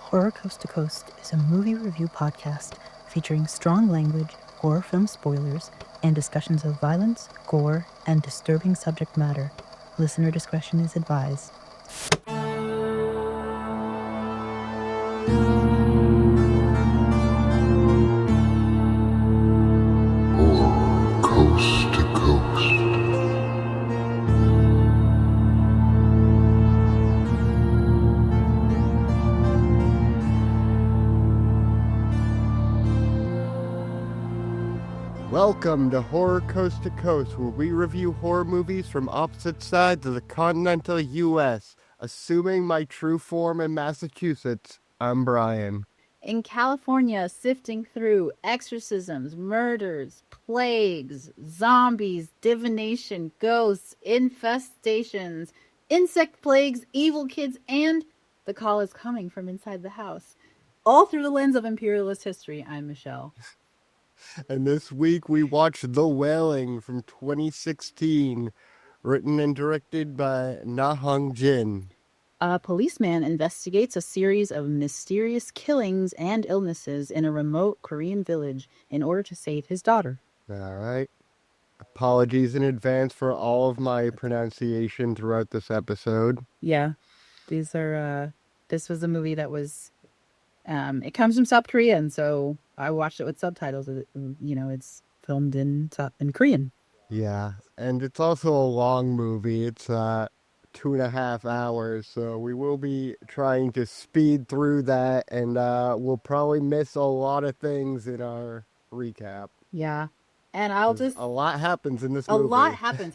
Horror Coast to Coast is a movie review podcast featuring strong language, horror film spoilers, and discussions of violence, gore, and disturbing subject matter. Listener discretion is advised. Horror Coast to Coast. Welcome to Horror Coast to Coast, where we review horror movies from opposite sides of the continental U.S. Assuming my true form in Massachusetts, I'm Brian. In California, sifting through exorcisms, murders, plagues, zombies, divination, ghosts, infestations, insect plagues, evil kids, and the call is coming from inside the house. All through the lens of imperialist history, I'm Michelle. And this week we watched The Wailing from 2016, written and directed by Na Hong Jin. A policeman investigates a series of mysterious killings and illnesses in a remote Korean village in order to save his daughter. All right. Apologies in advance for all of my pronunciation throughout this episode. Yeah, this was a movie that was, it comes from South Korea, and so I watched it with subtitles. It's filmed in Korean. Yeah, and it's also a long movie. It's 2.5 hours, so we will be trying to speed through that, and we'll probably miss a lot of things in our recap. Yeah, and A lot happens in this movie. A lot happens.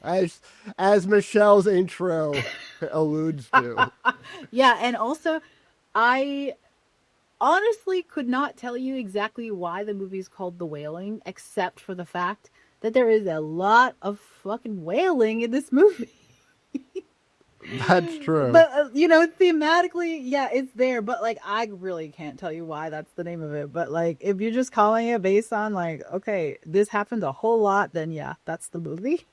As Michelle's intro alludes to. Yeah, and also, I honestly could not tell you exactly why the movie is called The Wailing, except for the fact that there is a lot of fucking wailing in this movie. That's true. But, thematically, yeah, it's there. But, I really can't tell you why that's the name of it. But, if you're just calling it based on, okay, this happened a whole lot, then, yeah, that's the movie.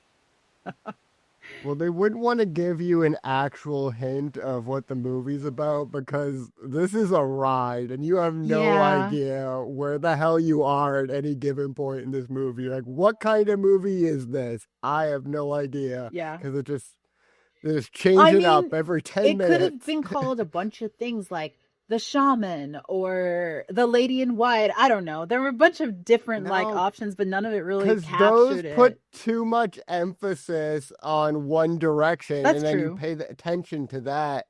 Well, they wouldn't want to give you an actual hint of what the movie's about because this is a ride and you have no idea where the hell you are at any given point in this movie. Like, what kind of movie is this? I have no idea. Yeah. Because they just change it up every 10 minutes. It could have been called a bunch of things like The Shaman or The Lady in White. I don't know. There were a bunch of different options, but none of it really captured those it. Put too much emphasis on one direction. That's and then true. You pay the attention to that.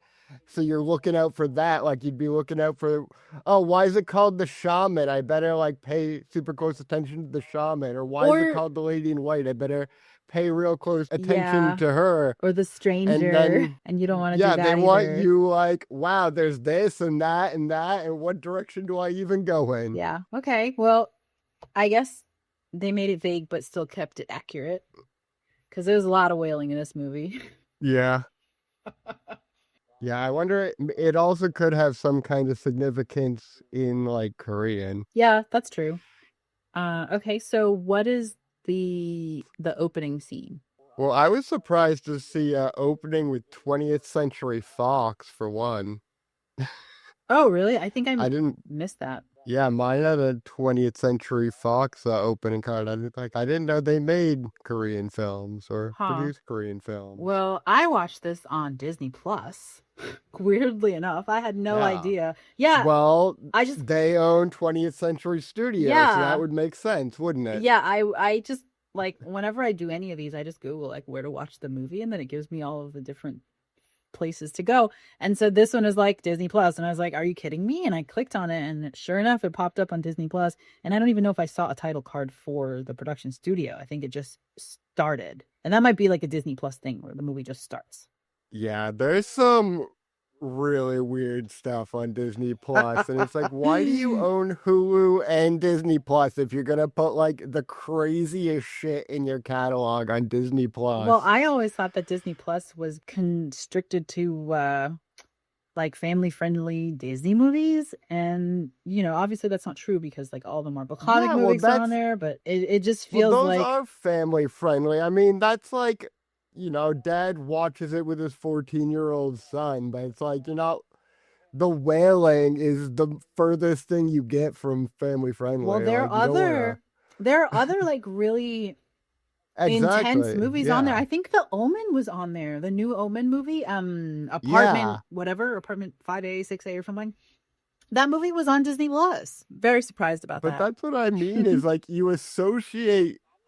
So you're looking out for that. Like you'd be looking out for, oh, why is it called The Shaman? I better pay super close attention to The Shaman. Or why is it called The Lady in White? I better pay real close attention to her. Or The Stranger. And you don't want to do that either. Yeah, they want you wow, there's this and that, and what direction do I even go in? Yeah, okay. Well, I guess they made it vague but still kept it accurate. Because there's a lot of wailing in this movie. Yeah. Yeah, I wonder, it also could have some kind of significance in Korean. Yeah, that's true. Okay, so what is the opening scene? Well, I was surprised to see opening with 20th Century Fox for one. Oh, really? I think I didn't miss that. Yeah, mine had a 20th Century Fox opening card. I didn't know they made Korean films or produced Korean films. Well, I watched this on Disney Plus. Weirdly enough, I had no idea. Yeah. Well, they own 20th Century Studios, so that would make sense, wouldn't it? Yeah, I just whenever I do any of these, I just Google where to watch the movie, and then it gives me all of the different places to go. And so this one is Disney Plus, and I was like, are you kidding me? And I clicked on it, and sure enough, it popped up on Disney Plus. And I don't even know if I saw a title card for the production studio. I think it just started, and that might be a Disney Plus thing where the movie just starts. Yeah, there's some really weird stuff on Disney Plus, and it's why do you own Hulu and Disney Plus if you're gonna put the craziest shit in your catalog on Disney Plus? Well, I always thought that Disney Plus was constricted to family-friendly Disney movies, and obviously that's not true because all the Marvel comic movies are on there, but it just feels those are family-friendly. I mean, that's Dad watches it with his 14-year-old son, but it's you're not the Wailing is the furthest thing you get from family friendly. Well, there Like, you are don't want to. other like really intense Exactly. movies on there. Yeah. I think The Omen was on there. The new Omen movie, Yeah. Apartment 5A, 6A or something. That movie was on Disney Plus. Very surprised about But that. that's what I mean is like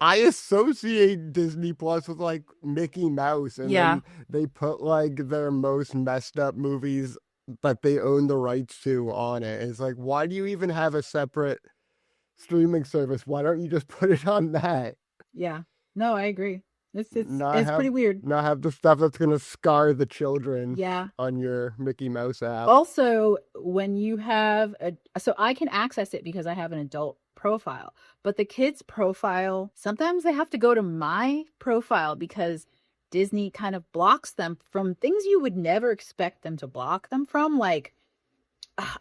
I associate Disney Plus with like Mickey Mouse, and Yeah. then they put like their most messed up movies that they own the rights to on it. It's like, why do you even have a separate streaming service? Why don't you just put it on that? Yeah. No, I agree. Not It's have pretty weird. not have the stuff that's gonna scar the children Yeah. on your Mickey Mouse app. Also, when you have so I can access it because I have an adult profile, but the kids' profile, sometimes they have to go to my profile because Disney kind of blocks them from things you would never expect them to block them from. Like,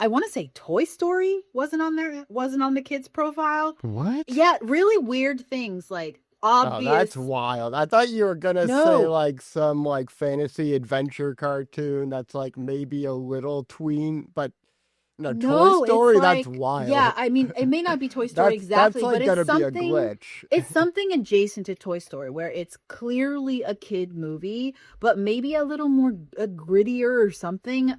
I want to say Toy Story wasn't on the kids' profile. What? Yeah, really weird things like Oh, that's obvious. wild. I thought you were gonna say No, like some like fantasy adventure cartoon that's like maybe a little tween, but no, Toy no, it's Story, that's like, yeah, wild. I mean, it may not be Toy Story That's exactly, but like gonna be a glitch. it's something adjacent to Toy Story where it's clearly a kid movie, but maybe a little more grittier or something.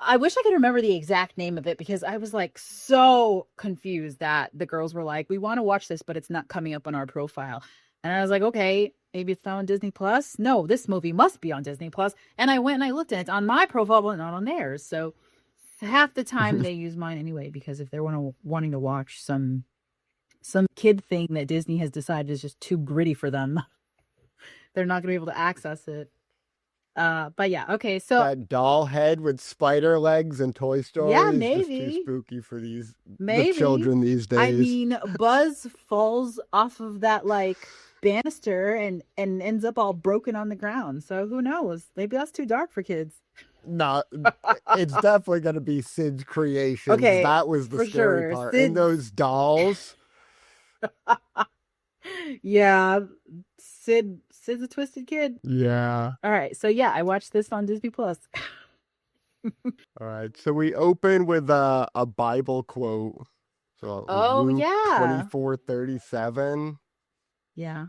I wish I could remember the exact name of it because I was like so confused that the girls were like, "We want to watch this, but it's not coming up on our profile." And I was like, "Okay, maybe it's not on Disney Plus." No, this movie must be on Disney Plus. And I went and I looked and it's on my profile, but not on theirs. So half the time they use mine anyway because if they're wanting to watch some kid thing that Disney has decided is just too gritty for them, they're not going to be able to access it. But yeah, okay, so That doll head with spider legs and Toy Story yeah, is just too maybe. spooky for the Maybe. children these days. I mean, Buzz falls off of that like banister and ends up all broken on the ground. So who knows? Maybe that's too dark for kids. No, it's definitely gonna be Sid's creations. Okay, That was the for scary sure. part. And those dolls. Yeah, Sid's a twisted kid. Yeah. All right, so yeah, I watched this on Disney Plus. All right. So we open with a Bible quote. So Oh Luke yeah, 24:37. yeah,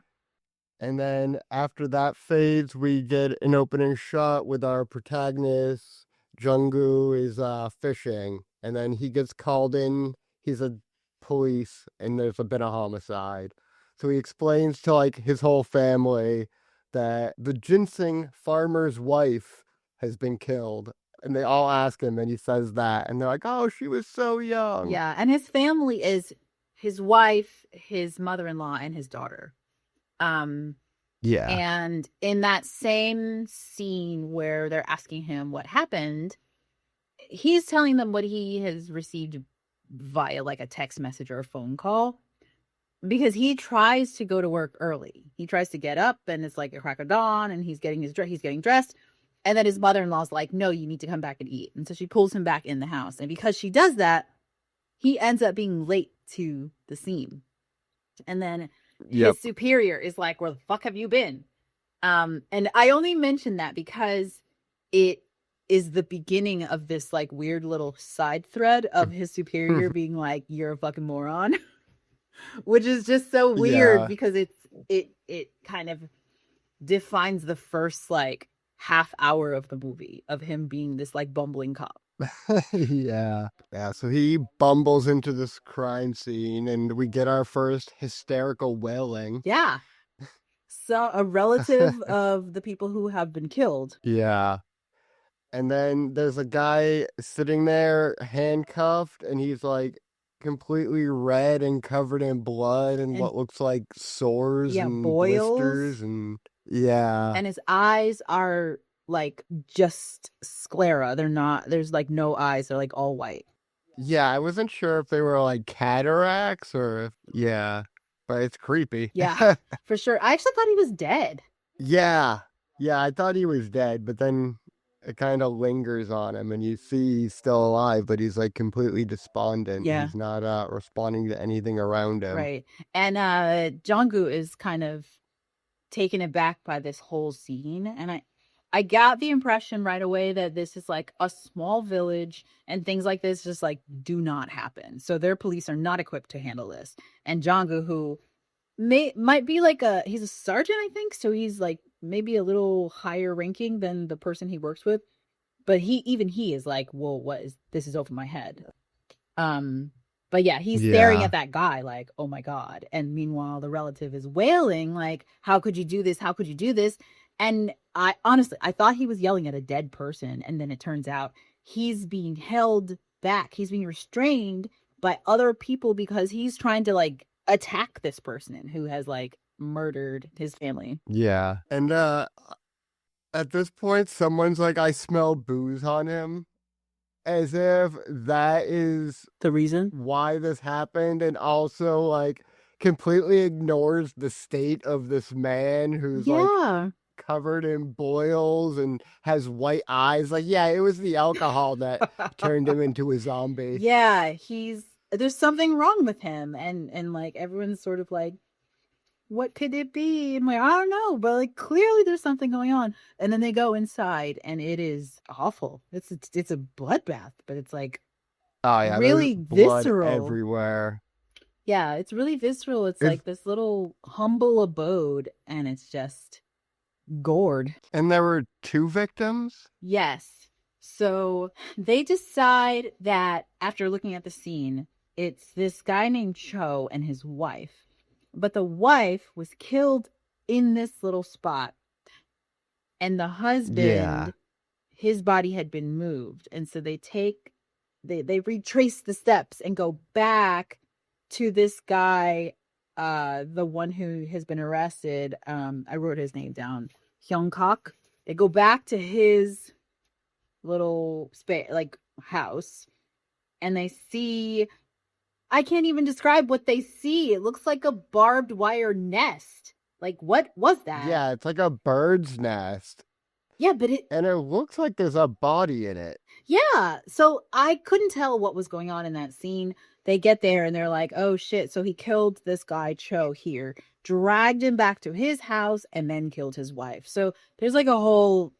And then after that fades, we get an opening shot with our protagonist. Junggu is fishing, and then he gets called in. He's a police, and there's been a homicide. So he explains to like his whole family that the ginseng farmer's wife has been killed. And they all ask him, and he says that, and they're like, "Oh, she was so young." yeah. And his family is his wife, his mother-in-law, and his daughter. Yeah. And in that same scene where they're asking him what happened, he's telling them what he has received via like a text message or a phone call because he tries to go to work early. He tries to get up and it's like a crack of dawn and he's getting dressed. And then his mother-in-law's like, "No, you need to come back and eat." And so she pulls him back in the house. And because she does that, he ends up being late to the scene. And then his superior is like, "Where the fuck have you been?" And I only mention that because it is the beginning of this like weird little side thread of his superior being like, "You're a fucking moron," which is just so weird because it kind of defines the first like half hour of the movie of him being this like bumbling cop. Yeah. So he bumbles into this crime scene, and we get our first hysterical wailing. Yeah. So a relative of the people who have been killed. Yeah. And then there's a guy sitting there handcuffed, and he's like completely red and covered in blood and what looks like sores and boils. blisters and yeah. And his eyes are like just sclera. They're not, there's like no eyes. They're like all white. Yeah, I wasn't sure if they were like cataracts or if, yeah, but it's creepy. Yeah, for sure. I actually thought he was dead. Yeah, I thought he was dead, but then it kind of lingers on him and you see he's still alive, but he's like completely despondent. Yeah. He's not responding to anything around him. Right. And Junggu is kind of taken aback by this whole scene. And I got the impression right away that this is like a small village and things like this just like do not happen. So their police are not equipped to handle this. And Jongu, who might be like he's a sergeant, I think. So he's like maybe a little higher ranking than the person he works with. But he is like, whoa, this is over my head. But yeah, he's staring at that guy like, oh my God. And meanwhile, the relative is wailing like, how could you do this? How could you do this? And I honestly thought he was yelling at a dead person. And then it turns out he's being held back. He's being restrained by other people because he's trying to like attack this person who has like murdered his family. Yeah. And at this point, someone's like, I smell booze on him. As if that is the reason why this happened, and also like completely ignores the state of this man who's like covered in boils and has white eyes. Like, yeah, it was the alcohol that turned him into a zombie. Yeah, there's something wrong with him, and like everyone's sort of like, what could it be? And like, I don't know, but like clearly there's something going on. And then they go inside and it is awful. It's a bloodbath, but it's like really visceral everywhere. Yeah, it's really visceral. It's like this little humble abode and it's just gored. And there were 2 victims? Yes. So they decide that after looking at the scene, it's this guy named Cho and his wife. But the wife was killed in this little spot. And the husband, his body had been moved. And so they retrace the steps and go back to this guy, the one who has been arrested. I wrote his name down, Hyung-kok. They go back to his little house. And they see... I can't even describe what they see. It looks like a barbed wire nest. Like, what was that? Yeah, it's like a bird's nest. Yeah, but and it looks like there's a body in it. Yeah, so I couldn't tell what was going on in that scene. They get there and they're like, oh shit, so he killed this guy Cho here, dragged him back to his house, and then killed his wife. So there's like a whole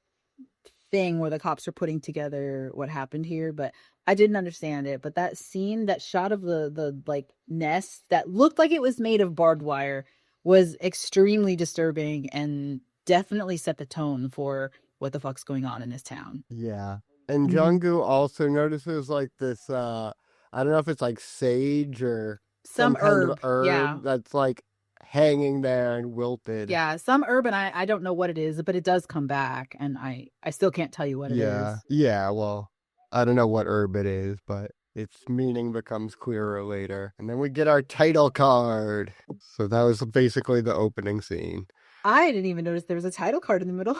thing where the cops are putting together what happened here, but I didn't understand it. But that scene, that shot of the like nest that looked like it was made of barbed wire was extremely disturbing and definitely set the tone for what the fuck's going on in this town. Yeah. And Junggu also notices like this I don't know if it's like sage or some kind of herb that's like hanging there and wilted. Yeah, some herb, and I don't know what it is, but it does come back, and I still can't tell you what it is. Yeah, well, I don't know what herb it is, but its meaning becomes clearer later. And then we get our title card. So that was basically the opening scene. I didn't even notice there was a title card in the middle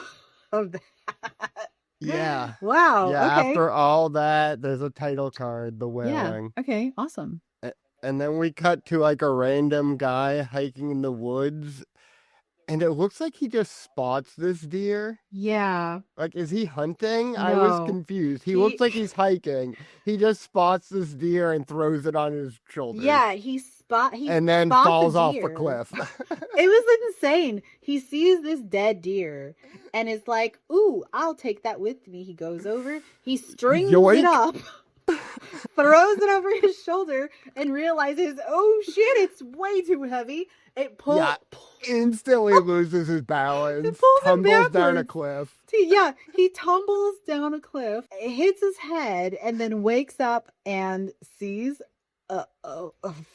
of that. Yeah. Wow. Yeah, okay. After all that, there's a title card, the Wailing. Yeah. Okay, awesome. And then we cut to like a random guy hiking in the woods. And it looks like he just spots this deer. Yeah. Like, is he hunting? No. I was confused. He looks like he's hiking. He just spots this deer and throws it on his shoulder. Yeah, and then falls off a cliff. It was insane. He sees this dead deer and is like, ooh, I'll take that with me. He goes over, he strings it up, throws it over his shoulder, and realizes, oh shit, it's way too heavy. It pulls. Yeah, instantly loses his balance. Tumbles down a cliff. Yeah, he tumbles down a cliff, hits his head, and then wakes up and sees a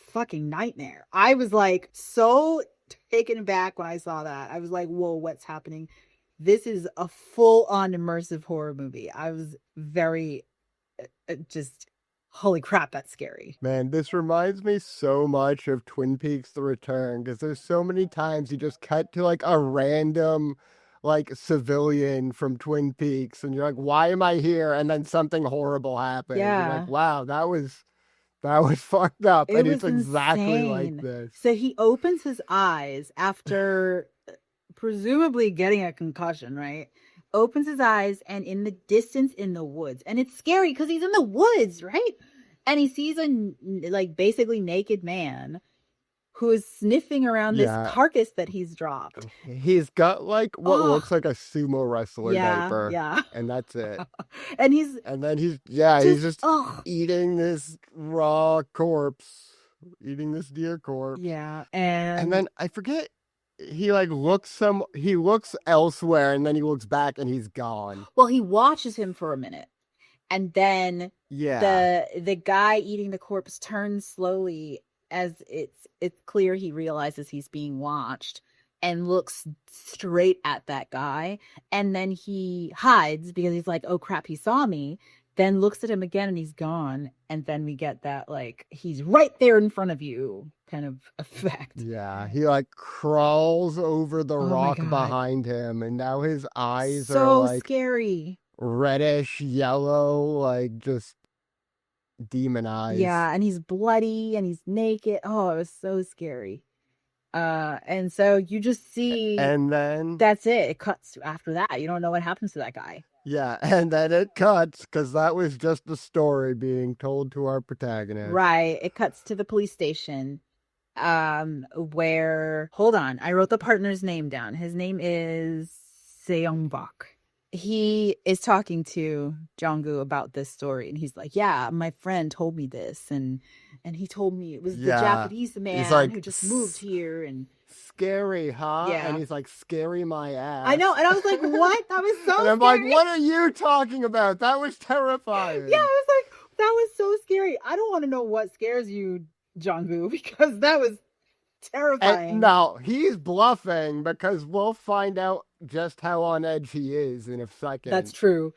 fucking nightmare. I was like so taken aback when I saw that. I was like, whoa, what's happening? This is a full-on immersive horror movie. I was very just, holy crap, that's scary. Man, this reminds me so much of Twin Peaks The Return, because there's so many times you just cut to like a random like civilian from Twin Peaks and you're like, why am I here? And then something horrible happens. Yeah. You're like, wow, that was fucked up. And it's exactly like this. So he opens his eyes after presumably getting a concussion, right? Opens his eyes, and in the distance in the woods, and it's scary because he's in the woods, right? And he sees a like basically naked man who is sniffing around this Yeah. carcass that he's dropped. He's got like what Oh. looks like a sumo wrestler diaper. Yeah. And that's it. And he's he's just ugh. eating this raw corpse, eating this deer corpse. Yeah. And then I forget, he like he looks elsewhere and then he looks back and he's gone. Well, he watches him for a minute. And then the guy eating the corpse turns slowly as it's clear he realizes he's being watched and looks straight at that guy. And then he hides because he's like, oh crap, he saw me. Then looks at him again and he's gone. And then we get that like he's right there in front of you kind of effect. Yeah, he like crawls over the rock God. behind him and now his eyes are So like scary. reddish yellow, like just demon eyes. Yeah, and he's bloody and he's naked. Oh, it was so scary. And so you just see, And then that's it. It cuts after that. You don't know what happens to that guy. yeah, and then it cuts because that was just the story being told to our protagonist. Right. It cuts to the police station. Where hold on, I wrote the partner's name down. His name is Seong Bak. He is talking to Jong-gu about this story, and he's like, yeah, my friend told me this, and he told me it was the Japanese man like, who just moved here, and scary, huh? Yeah. And he's like, scary my ass. I know, and I was like, what? That was so And I'm scary. like, what are you talking about? That was terrifying. Yeah, I was like, that was so scary. I don't want to know what scares you, Jong-gu, because that was terrifying. And no, he's bluffing because we'll find out just how on edge he is in a second. That's true.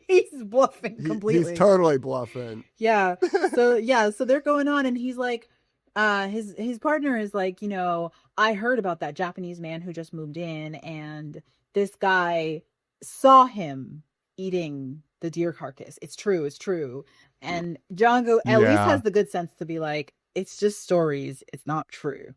He's bluffing completely. He's totally bluffing. Yeah. So they're going on, and he's like, his partner is like, you know, I heard about that Japanese man who just moved in, and this guy saw him eating the deer carcass. It's true. And Jong-gu at least has the good sense to be like, it's just stories. It's not true.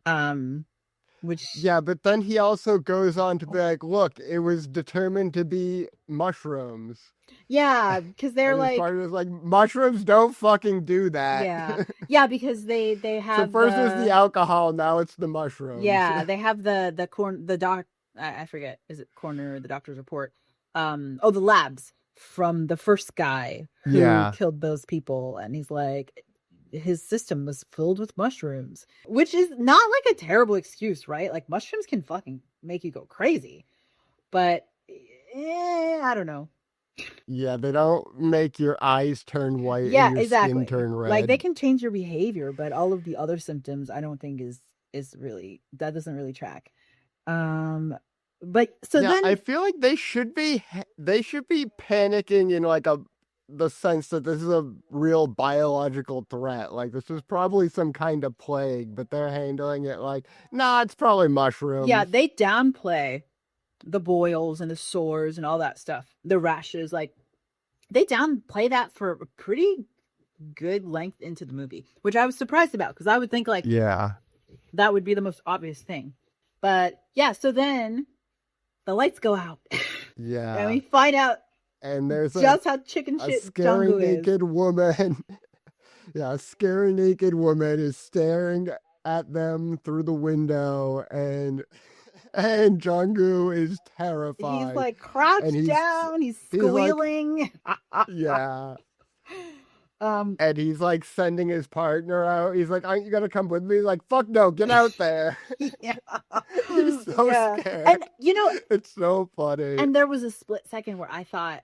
Which Yeah, but then he also goes on to be like, look, it was determined to be mushrooms. yeah, because they're And his like, partner's like, mushrooms don't fucking do that. yeah, because they have So first it's the alcohol, now it's the mushrooms. yeah, they have the doc. I forget, is it coroner or the doctor's report? The labs from the first guy who killed those people, and he's like, his system was filled with mushrooms, which is not like a terrible excuse, right? Like mushrooms can fucking make you go crazy, but I don't know. Yeah, they don't make your eyes turn white Yeah, and your exactly. skin turn red. Like they can change your behavior, but all of the other symptoms, I don't think is really, that doesn't really track. But so then I feel like they should be panicking in like the sense that this is a real biological threat. Like this is probably some kind of plague, but they're handling it like, nah, it's probably mushrooms. yeah, they downplay the boils and the sores and all that stuff, the rashes. Like they downplay that for a pretty good length into the movie, which I was surprised about because I would think like that would be the most obvious thing. But yeah, so then the lights go out. Yeah. And we find out and there's just how chicken shit scary Jong-gu is. naked woman. Yeah, a scary naked woman is staring at them through the window, and Jong-gu is terrified. He's like crouched down, he's squealing. Yeah. And he's like sending his partner out. He's like, aren't you gonna come with me? He's like, fuck no, get out there. Yeah. He's so scared. And you know, it's so funny. And there was a split second where I thought,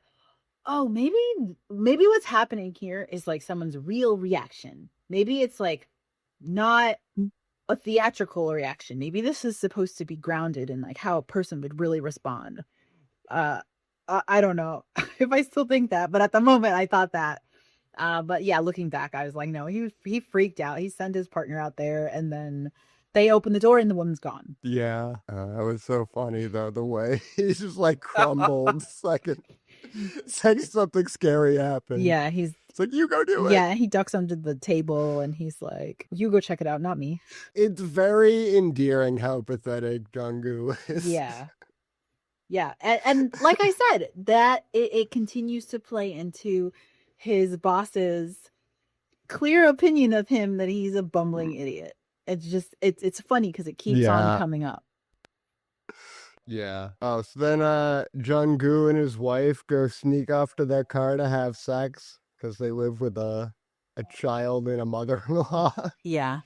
oh, maybe what's happening here is like someone's real reaction. Maybe it's like not a theatrical reaction. Maybe this is supposed to be grounded in like how a person would really respond. I don't know if I still think that, but at the moment I thought that. But yeah, looking back, I was like, no, he freaked out. He sent his partner out there, and then they open the door and the woman's gone. Yeah, that was so funny though. The way he's just like crumbled second something scary happened. Yeah, it's like, you go do it. Yeah, he ducks under the table and he's like, you go check it out, not me. It's very endearing how pathetic Jong-gu is. Yeah. Yeah, and like I said, that it continues to play into his boss's clear opinion of him that he's a bumbling idiot. it's funny because it keeps on coming up. Yeah. Oh, so then Jung-goo and his wife go sneak off to their car to have sex because they live with a child and a mother-in-law. Yeah.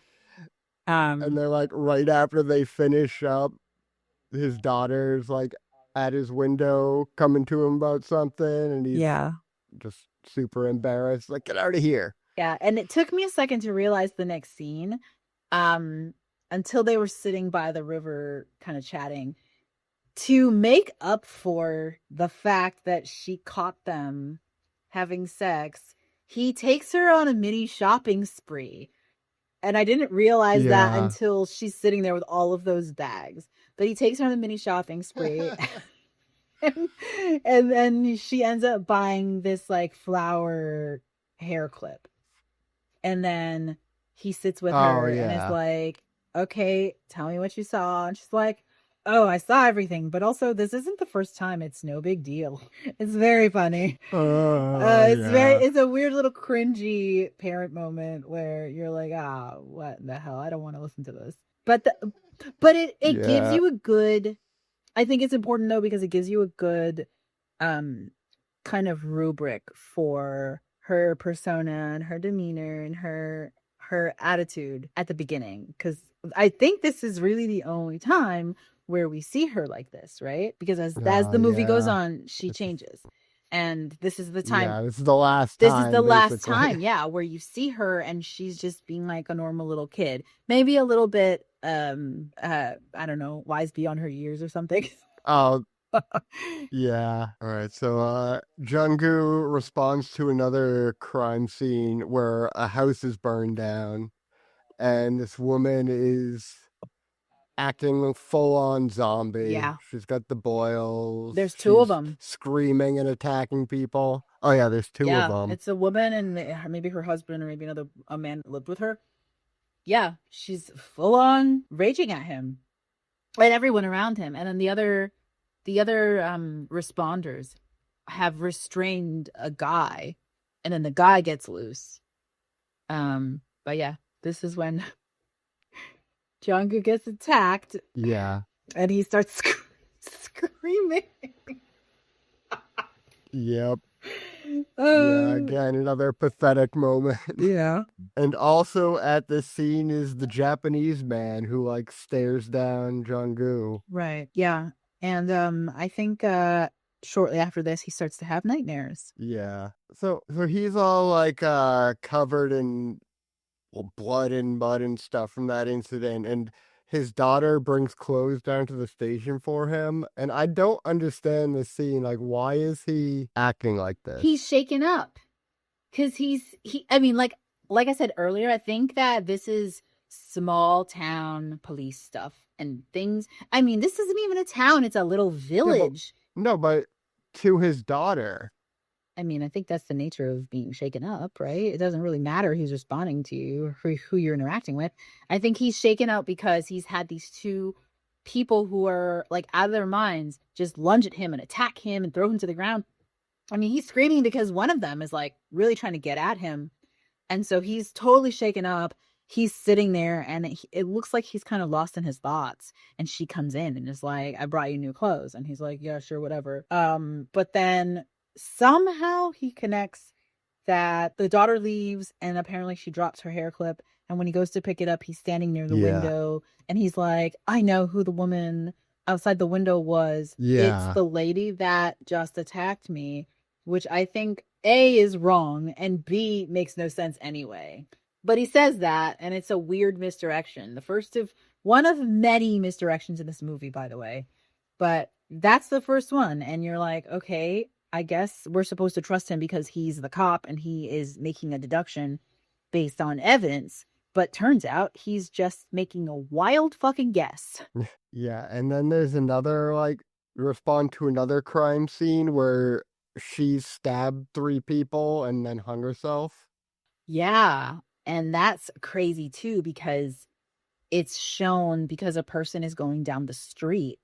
And they're like, right after they finish up, his daughter's like at his window coming to him about something, and he's just super embarrassed. Like, get out of here. Yeah. And it took me a second to realize the next scene. Until they were sitting by the river kind of chatting. To make up for the fact that she caught them having sex, he takes her on a mini shopping spree. And I didn't realize that until she's sitting there with all of those bags. But he takes her on a mini shopping spree. and then she ends up buying this like flower hair clip. And then he sits with her and is like, okay, tell me what you saw. And she's like, oh, I saw everything, but also this isn't the first time. It's no big deal. It's very funny. It's a weird little cringy parent moment where you're like, what the hell? I don't want to listen to this. But it gives you a good, I think it's important though, because it gives you a good kind of rubric for her persona and her demeanor and her attitude at the beginning. Because I think this is really the only time where we see her like this, right? Because as the movie goes on, she changes. And this is the time. Yeah, this is the last time. This is the last time, where you see her and she's just being like a normal little kid. Maybe a little bit, I don't know, wise beyond her years or something. Oh, yeah. All right. So Jung-goo responds to another crime scene where a house is burned down and this woman is acting full-on zombie. Yeah. She's got the boils. There's two of them. Screaming and attacking people. Oh, yeah, there's two of them. It's a woman and maybe her husband or maybe a man lived with her. Yeah, she's full-on raging at him and everyone around him. And then the other responders have restrained a guy and then the guy gets loose. But yeah, this is when Jung-goo gets attacked. Yeah. And he starts screaming. Yep. Yeah, again, another pathetic moment. Yeah. And also at this scene is the Japanese man who like stares down Jung-goo. Right. Yeah. And I think shortly after this he starts to have nightmares. Yeah. So he's all like covered in blood and mud and stuff from that incident, and his daughter brings clothes down to the station for him, and I don't understand the scene. Like, why is he acting like this? He's shaken up because I mean, like I said earlier, I think that this is small town police stuff and things. I mean, this isn't even a town, it's a little village. But to his daughter. I mean, I think that's the nature of being shaken up, right? It doesn't really matter who's responding to you or who you're interacting with. I think he's shaken up because he's had these two people who are like out of their minds just lunge at him and attack him and throw him to the ground. I mean, he's screaming because one of them is like really trying to get at him. And so he's totally shaken up. He's sitting there and it looks like he's kind of lost in his thoughts. And she comes in and is like, I brought you new clothes. And he's like, yeah, sure, whatever. But then somehow he connects that the daughter leaves and apparently she drops her hair clip. And when he goes to pick it up, he's standing near the window and he's like, I know who the woman outside the window was. It's the lady that just attacked me, which I think A is wrong and B makes no sense anyway. But he says that and it's a weird misdirection. The first of one of many misdirections in this movie, by the way. But that's the first one. And you're like, okay, I guess we're supposed to trust him because he's the cop and he is making a deduction based on evidence. But turns out he's just making a wild fucking guess. Yeah, and then there's another, like, respond to another crime scene where she stabbed 3 people and then hung herself. Yeah, and that's crazy too because it's shown because a person is going down the street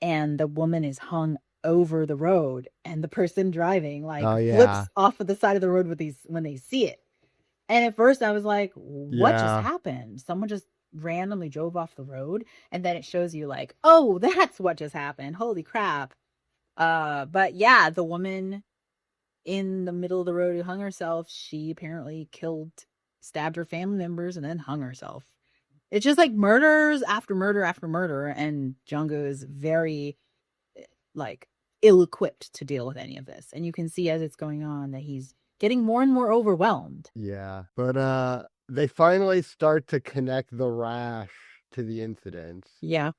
and the woman is hung over the road and the person driving flips off of the side of the road when they see it. And at first I was like, what just happened? Someone just randomly drove off the road, and then it shows you like, oh, that's what just happened. Holy crap. But yeah, the woman in the middle of the road who hung herself, she apparently stabbed her family members and then hung herself. It's just like murders after murder after murder, and Jung-Woo is very like ill-equipped to deal with any of this. And you can see as it's going on that he's getting more and more overwhelmed. Yeah, but they finally start to connect the rash to the incidents. Yeah.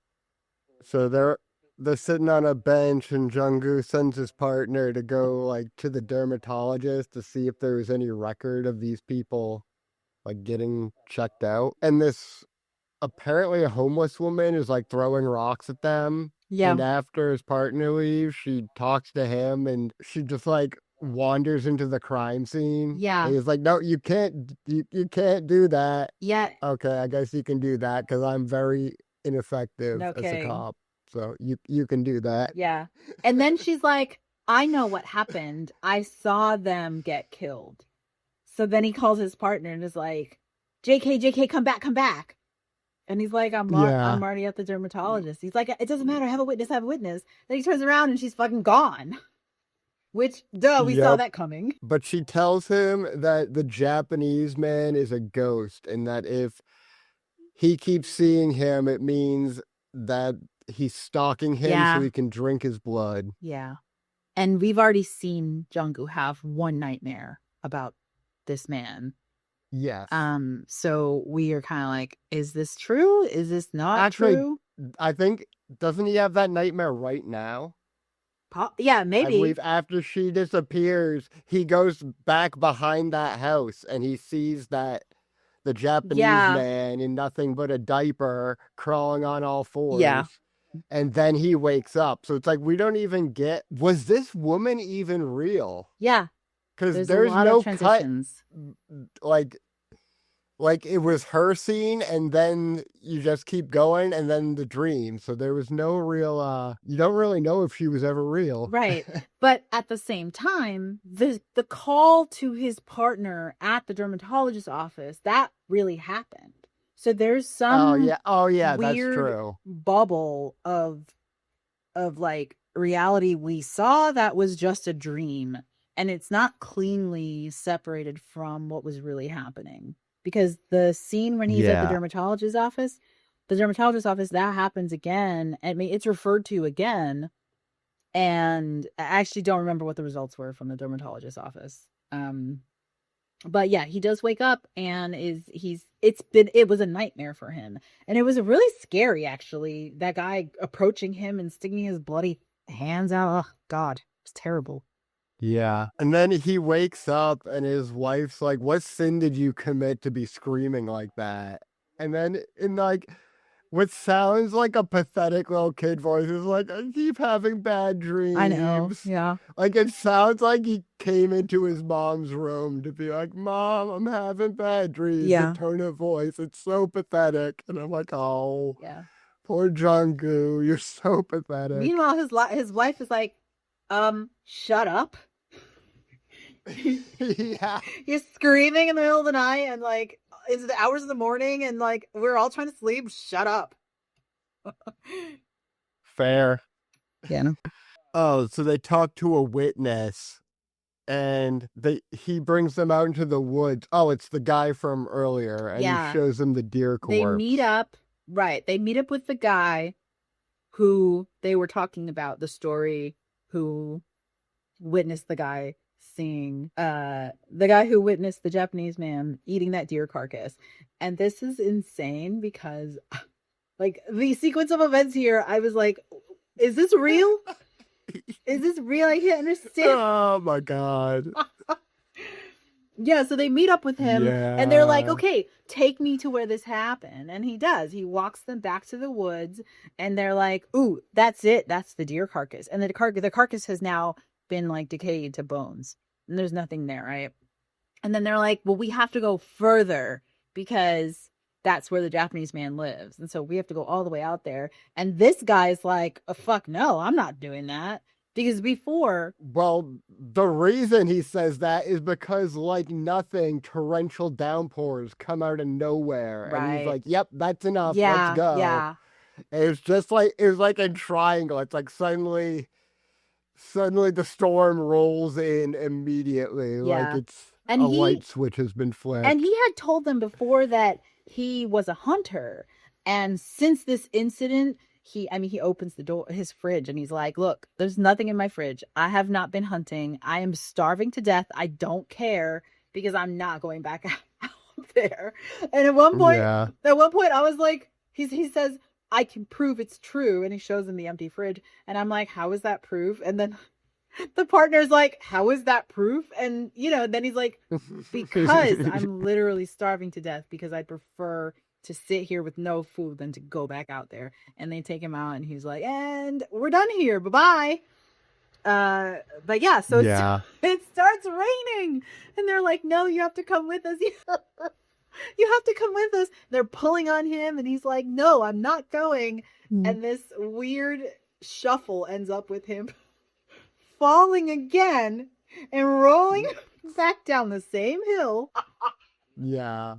So they're sitting on a bench, and Jung-Woo sends his partner to go like to the dermatologist to see if there was any record of these people like getting checked out. And this apparently a homeless woman is like throwing rocks at them. Yeah. And after his partner leaves, she talks to him, and she just like wanders into the crime scene. Yeah. And he's like, no, you can't do that. Yeah. Okay, I guess you can do that because I'm very ineffective No as a kidding. cop. So you can do that. Yeah. And then she's like, I know what happened. I saw them get killed. So then he calls his partner and is like, JK, come back. And he's like, I'm already at the dermatologist. He's like, it doesn't matter. Have a witness. Then he turns around and she's fucking gone. Which, we saw that coming. But she tells him that the Japanese man is a ghost, and that if he keeps seeing him, it means that he's stalking him so he can drink his blood. Yeah. And we've already seen Jung-Woo have one nightmare about this man. Yes. So we are kind of like, is this true? Is this not true? I think, doesn't he have that nightmare right now? Yeah, maybe. I believe after she disappears, he goes back behind that house and he sees that the Japanese man in nothing but a diaper crawling on all fours. Yeah. And then he wakes up. So it's like, we don't even get, was this woman even real? Yeah. Because there's no cut, like it was her scene, and then you just keep going, and then the dream. So there was no real, you don't really know if she was ever real. Right. But at the same time, the call to his partner at the dermatologist's office, that really happened. So there's some weird that's true. bubble of like reality we saw that was just a dream, and it's not cleanly separated from what was really happening. Because the scene when he's at the dermatologist's office, that happens again. I mean, it's referred to again. And I actually don't remember what the results were from the dermatologist's office. But yeah, he does wake up and it was a nightmare for him. And it was really scary, actually. That guy approaching him and sticking his bloody hands out. Oh, God, it's terrible. Yeah. And then he wakes up and his wife's like, what sin did you commit to be screaming like that? And then in like what sounds like a pathetic little kid voice is like, I keep having bad dreams. I know. Yeah. Like it sounds like he came into his mom's room to be like, Mom, I'm having bad dreams. Yeah. The tone of voice. It's so pathetic. And I'm like, oh, yeah. Poor Jung-Woo. You're so pathetic. Meanwhile, his wife is like, shut up. Yeah. He's screaming in the middle of the night and like it's the hours of the morning and like we're all trying to sleep. Shut up. Fair. Yeah. No. Oh, so they talk to a witness and he brings them out into the woods. Oh, it's the guy from earlier, and he shows them the deer corpse. They meet up. Right. They meet up with the guy who they were talking about, the story, who witnessed the guy who witnessed the Japanese man eating that deer carcass. And this is insane because like the sequence of events here, I was like, is this real? Is this real? I can't understand. Oh my God. Yeah, so they meet up with him and they're like, okay, take me to where this happened. And he does. He walks them back to the woods and they're like, ooh, that's it. That's the deer carcass. And the carcass has now been like decayed to bones and there's nothing there, right? And then they're like, well, we have to go further because that's where the Japanese man lives. And so we have to go all the way out there. And this guy's like, oh, fuck no, I'm not doing that. Because before, Well, the reason he says that is because, like nothing, torrential downpours come out of nowhere. And he's right. like, yep, that's enough. Let's Yeah, go. yeah. And it's just like, it was like in Triangle. It's like suddenly the storm rolls in immediately. Like Yeah. it's And a light switch has been flipped. And he had told them before that he was a hunter. And since this incident, he opens the door, his fridge, and he's like, look, there's nothing in my fridge. I have not been hunting. I am starving to death. I don't care because I'm not going back out there. And at one point, I was like, he says, I can prove it's true. And he shows him the empty fridge. And I'm like, how is that proof? And then the partner's like, how is that proof? And, then he's like, because I'm literally starving to death because I'd prefer to sit here with no food than to go back out there. And they take him out and he's like, and we're done here. Bye-bye. But yeah, so it starts raining and they're like, no, you have to come with us. You have to come with us. They're pulling on him and he's like, no, I'm not going. And this weird shuffle ends up with him falling again and rolling back down the same hill. Yeah,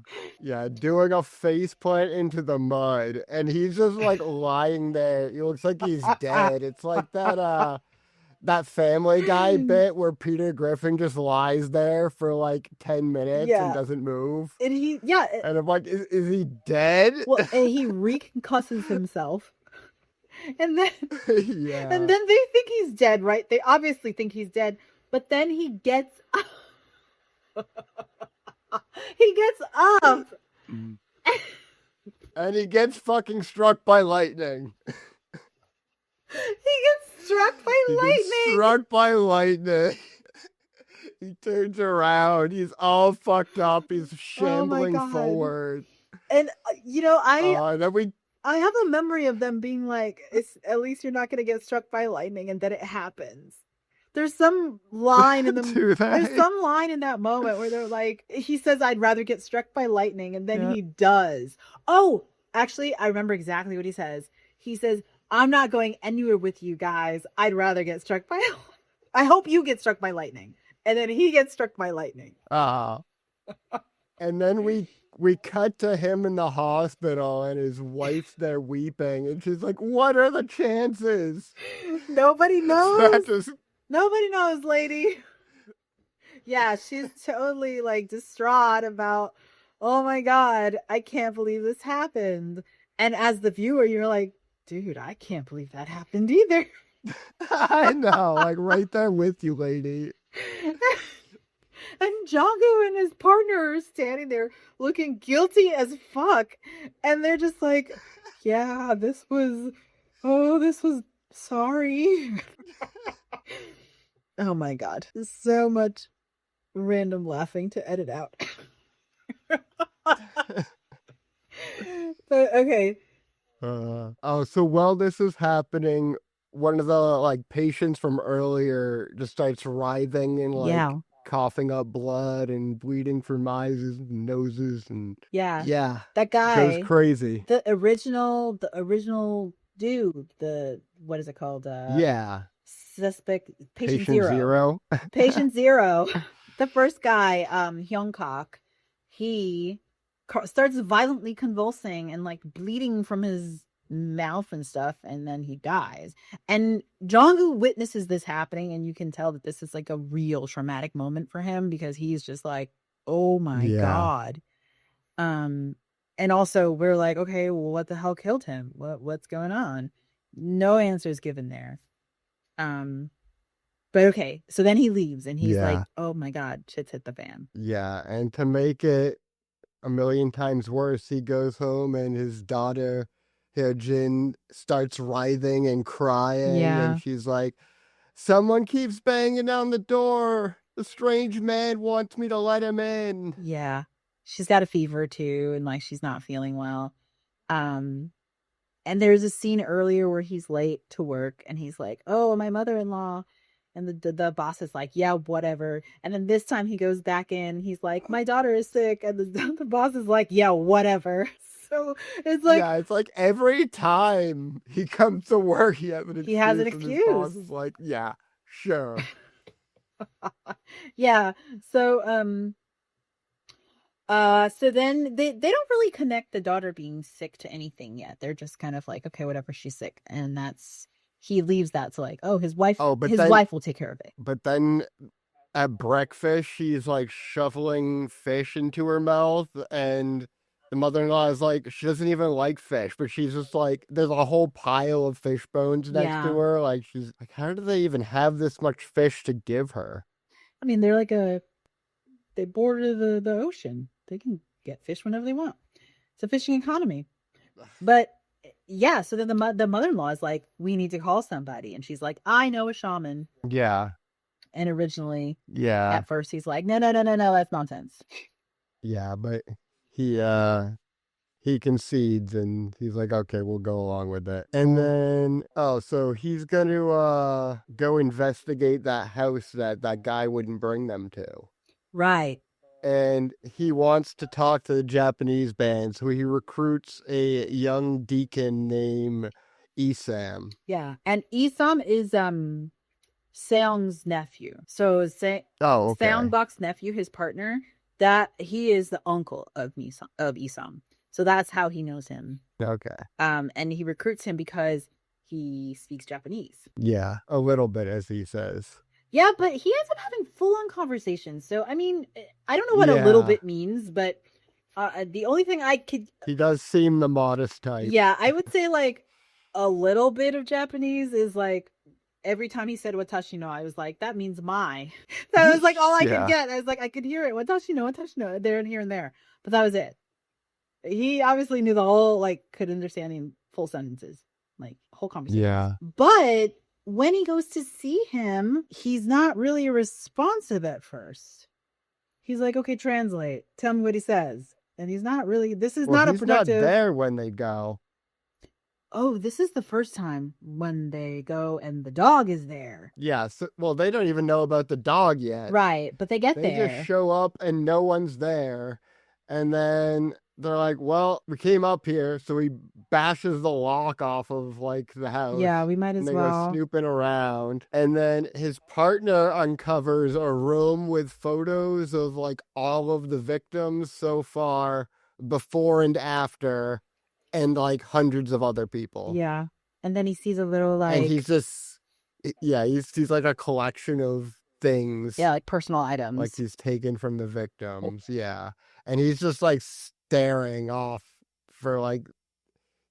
doing a face plant into the mud, and he's just like lying there. He looks like he's dead. It's like that Family Guy bit where Peter Griffin just lies there for like 10 minutes and doesn't move. And and I'm like, is he dead? Well, and he reconcusses himself. And then and then they think he's dead, right? They obviously think he's dead, but then he gets up. And he gets fucking struck by lightning. He gets struck by lightning. He turns around. He's all fucked up. He's shambling forward. And I have a memory of them being like, at least you're not going to get struck by lightning, and then it happens. There's some line in there's some line in that moment where they're like, he says, I'd rather get struck by lightning, and then he does. Oh, actually, I remember exactly what he says. He says, I'm not going anywhere with you guys. I'd rather get struck by I hope you get struck by lightning. And then he gets struck by lightning. And then we cut to him in the hospital and his wife's there weeping. And she's like, what are the chances? Nobody knows. Nobody knows, lady. Yeah, she's totally like distraught about, oh my God, I can't believe this happened. And as the viewer, you're like, dude, I can't believe that happened either. I know, like right there with you, lady. And Django and his partner are standing there looking guilty as fuck. And they're just like, yeah, this was sorry. Oh my God. So much random laughing to edit out. But okay. So while this is happening, one of the like patients from earlier just starts writhing and like coughing up blood and bleeding from eyes and noses and that guy goes crazy. The original dude, what is it called? Suspect patient zero. Patient zero. The first guy, Hyungkook, he starts violently convulsing and like bleeding from his mouth and stuff, and then he dies. And Jong-gu witnesses this happening, and you can tell that this is like a real traumatic moment for him because he's just like, oh my God. And also we're like, okay, well, what the hell killed him? What's going on? No answers given there. But okay, so then he leaves and he's like, oh my God, shit's hit the fan. Yeah, and to make it a million times worse, he goes home and his daughter Jin starts writhing and crying, and she's like, someone keeps banging down the door. The strange man wants me to let him in. Yeah. She's got a fever too, and like she's not feeling well. And there's a scene earlier where he's late to work and he's like, oh, my mother-in-law. And the boss is like, yeah, whatever. And then this time he goes back in. He's like, my daughter is sick. And the boss is like, yeah, whatever. So it's like, yeah, it's like every time he comes to work, he has an excuse. He has an And his boss excuse. is like, yeah, sure. yeah. So so then they don't really connect the daughter being sick to anything yet. They're just kind of like, okay, whatever, she's sick, and that's he leaves that to like, oh, his wife wife will take care of it. But then at breakfast, she's like shoveling fish into her mouth, and the mother-in-law is like, she doesn't even like fish, but she's just like, there's a whole pile of fish bones next Yeah. to her. Like, she's like, how do they even have this much fish to give her? I mean, they're like they border the ocean. They can get fish whenever they want. It's a fishing economy. But yeah, so then the mother-in-law is like, we need to call somebody, and she's like, I know a shaman. Yeah. And originally, Yeah. at first, he's like, no, that's nonsense. Yeah, but he concedes and he's like, okay, we'll go along with it. And then, so he's going to go investigate that house that guy wouldn't bring them to. Right. And he wants to talk to the Japanese band, so he recruits a young deacon named Isam. Yeah, and Isam is Seong's nephew. So okay. Seongbok's nephew, his partner, that he is the uncle of Isam. So that's how he knows him. Okay. And he recruits him because he speaks Japanese. Yeah, a little bit, as he says. Yeah, but he ends up having full-on conversations. So, I mean, I don't know what a little bit means, but the only thing I could... He does seem the modest type. Yeah, I would say, like, a little bit of Japanese is, like, every time he said watashi no, I was like, that means my. That was, like, all I could get. I was like, I could hear it. Watashi no, there and here and there. But that was it. He obviously knew the whole, like, could understand in full sentences. Like, whole conversation. Yeah. But... when he goes to see him, he's not really responsive at first. He's like, okay, translate. Tell me what he says. And he's not really, this is not a productive. He's not there when they go. Oh, this is the first time when they go and the dog is there. Yeah, well, they don't even know about the dog yet. Right, but they get there. They just show up and no one's there. And then they're like, well, we came up here, so he bashes the lock off of, like, the house. Yeah, we might as and well. They go snooping around. And then his partner uncovers a room with photos of, like, all of the victims so far, before and after, and, like, hundreds of other people. Yeah. And then he sees a little, like... and he's just... yeah, he sees, like, a collection of things. Yeah, like personal items. Like he's taken from the victims. Yeah. And he's just, like, staring off for, like,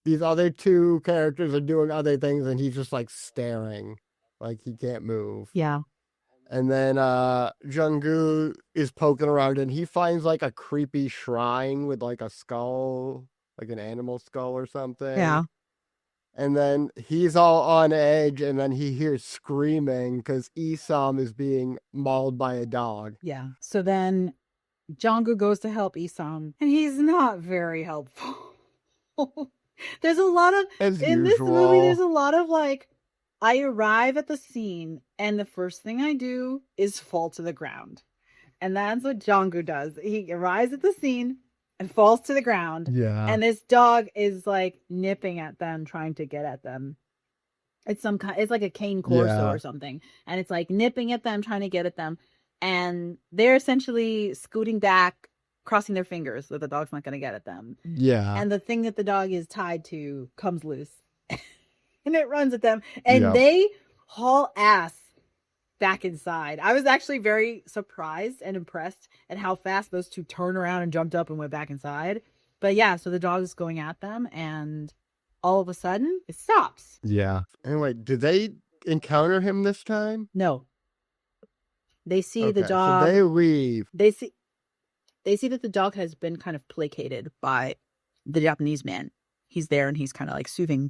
these other two characters are doing other things and he's just, like, staring, like he can't move. Yeah. And then Jung-gu is poking around and he finds, like, a creepy shrine with, like, a skull, like an animal skull or something. Yeah. And then he's all on edge and then he hears screaming because Isam is being mauled by a dog. Yeah. So then Jung-gu goes to help Isam, and he's not very helpful. There's a lot of... As in usual. this movie, there's a lot of, like, I arrive at the scene, and the first thing I do is fall to the ground. And that's what Jung-gu does. He arrives at the scene and falls to the ground. Yeah. And this dog is, like, nipping at them, trying to get at them. It's it's like a cane corso or something. And it's, like, nipping at them, trying to get at them. And they're essentially scooting back, crossing their fingers that the dog's not going to get at them. Yeah. And the thing that the dog is tied to comes loose. And it runs at them. And they haul ass back inside. I was actually very surprised and impressed at how fast those two turned around and jumped up and went back inside. But yeah, so the dog is going at them. And all of a sudden, it stops. Yeah. Anyway, did they encounter him this time? No. They see the dog. So they leave. They see that the dog has been kind of placated by the Japanese man. He's there and he's kind of like soothing,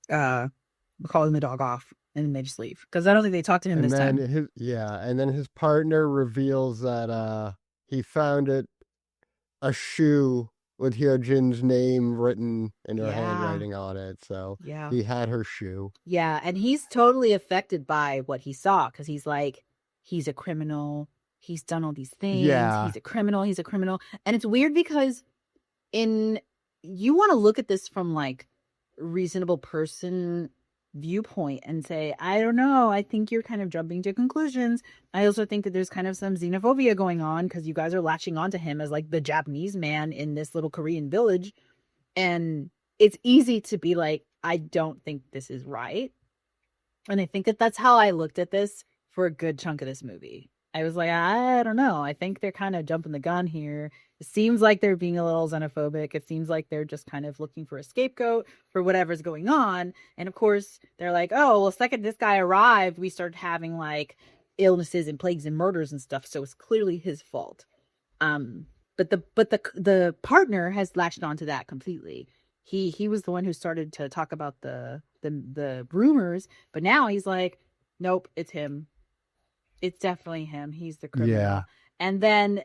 calling the dog off, and then they just leave because I don't think they talked to him this time. And then his partner reveals that he found a shoe with Hyojin's name written in her handwriting on it. So he had her shoe. Yeah, and he's totally affected by what he saw because he's like, he's a criminal. He's done all these things. Yeah. He's a criminal. And it's weird because in you want to look at this from like reasonable person viewpoint and say, I don't know, I think you're kind of jumping to conclusions. I also think that there's kind of some xenophobia going on because you guys are latching onto him as like the Japanese man in this little Korean village. And it's easy to be like, I don't think this is right. And I think that that's how I looked at this for a good chunk of this movie. I was like, I don't know. I think they're kind of jumping the gun here. It seems like they're being a little xenophobic. It seems like they're just kind of looking for a scapegoat for whatever's going on. And of course, they're like, oh, well, second this guy arrived, we started having like illnesses and plagues and murders and stuff. So it's clearly his fault. But the partner has latched onto that completely. He was the one who started to talk about the rumors, but now he's like, nope, it's him. It's definitely him. He's the criminal. Yeah. And then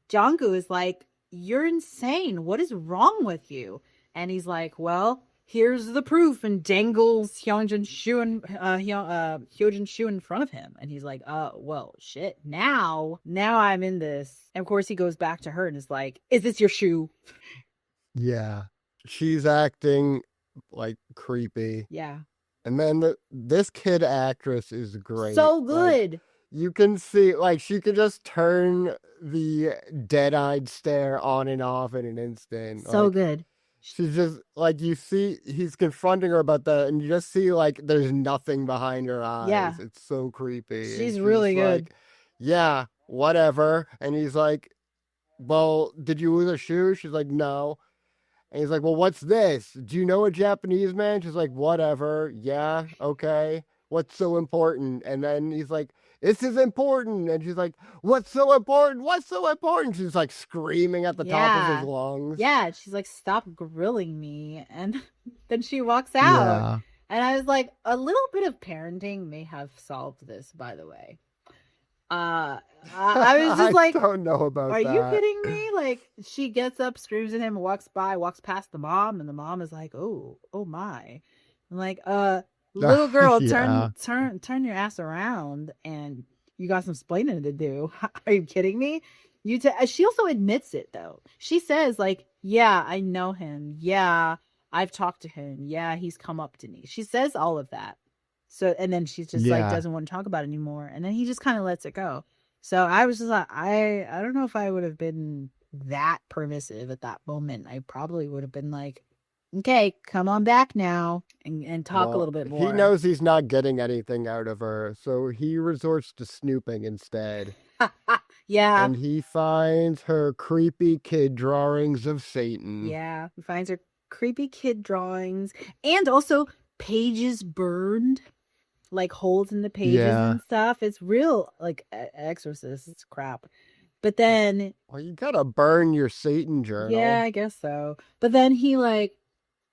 Jonggu is like, you're insane. What is wrong with you? And he's like, well, here's the proof, and dangles Hyunjin Shu in front of him. And he's like, well, shit. Now I'm in this. And of course he goes back to her and is like, is this your shoe? Yeah. She's acting like creepy. Yeah. And then this kid actress is great. So good. Like, you can see, like, she could just turn the dead-eyed stare on and off in an instant. So like, good. She's just, like, you see, he's confronting her about that, and you just see, like, there's nothing behind her eyes. Yeah. It's so creepy. She's really good. Like, yeah, whatever. And he's like, well, did you lose a shoe? She's like, no. And he's like, well, what's this? Do you know a Japanese man? She's like, whatever. Yeah, okay. What's so important? And then he's like, this is important. And she's like, what's so important? What's so important? She's like screaming at the top of his lungs. Yeah. She's like, stop grilling me. And then she walks out. Yeah. And I was like, a little bit of parenting may have solved this, by the way. I was just like, I don't know about are that. you kidding me? Like, she gets up, screams at him, and walks past the mom, and the mom is like, oh my. I'm like, little girl, Yeah. turn your ass around, and you got some splaining to do. Are you kidding me? She also admits it though. She says like, yeah, I know him. Yeah, I've talked to him. Yeah, he's come up to me. She says all of that. So, and then she's just like, doesn't want to talk about it anymore. And then he just kind of lets it go. So I was just like, I don't know if I would have been that permissive at that moment. I probably would have been like, okay, come on back now and talk a little bit more. He knows he's not getting anything out of her, so he resorts to snooping instead. Yeah. And he finds her creepy kid drawings of Satan. Yeah. He finds her creepy kid drawings and also pages burned, like holes in the pages and stuff. It's real, like exorcist crap. But then, well, you gotta burn your Satan journal. Yeah, I guess so. But then he like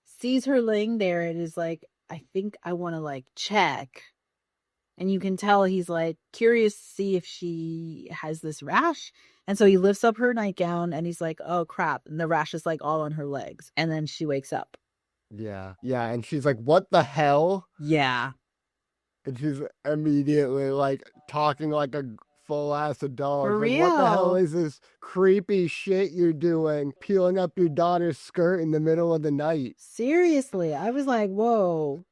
sees her laying there and is like, I think I want to like check. And you can tell he's like curious to see if she has this rash. And so he lifts up her nightgown and he's like, oh crap. And the rash is like all on her legs. And then she wakes up. Yeah. Yeah. And she's like, what the hell? Yeah. And she's immediately like talking like a full ass adult. For like, real. what the hell is this creepy shit you're doing? Peeling up your daughter's skirt in the middle of the night. Seriously. I was like, whoa,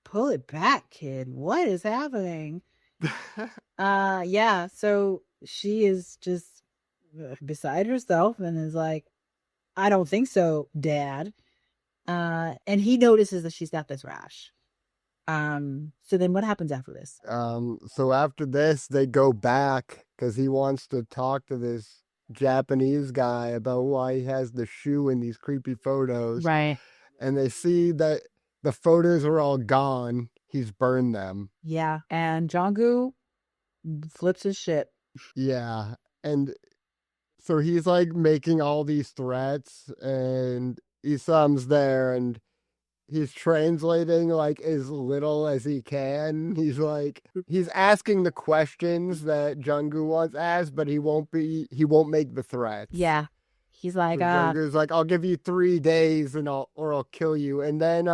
pull it back, kid. What is happening? Yeah. So she is just beside herself and is like, I don't think so, Dad. And he notices that she's got this rash. So then what happens after this? So after this, they go back because he wants to talk to this Japanese guy about why he has the shoe in these creepy photos. Right. And they see that the photos are all gone. He's burned them. Yeah. And Jonggu flips his shit. Yeah. And so he's like making all these threats, and Isam's there, and he's translating like as little as he can. He's asking the questions that Junggu wants asked, but he won't make the threats. Yeah. He's like, so Junggu's like, I'll give you 3 days or I'll kill you. And then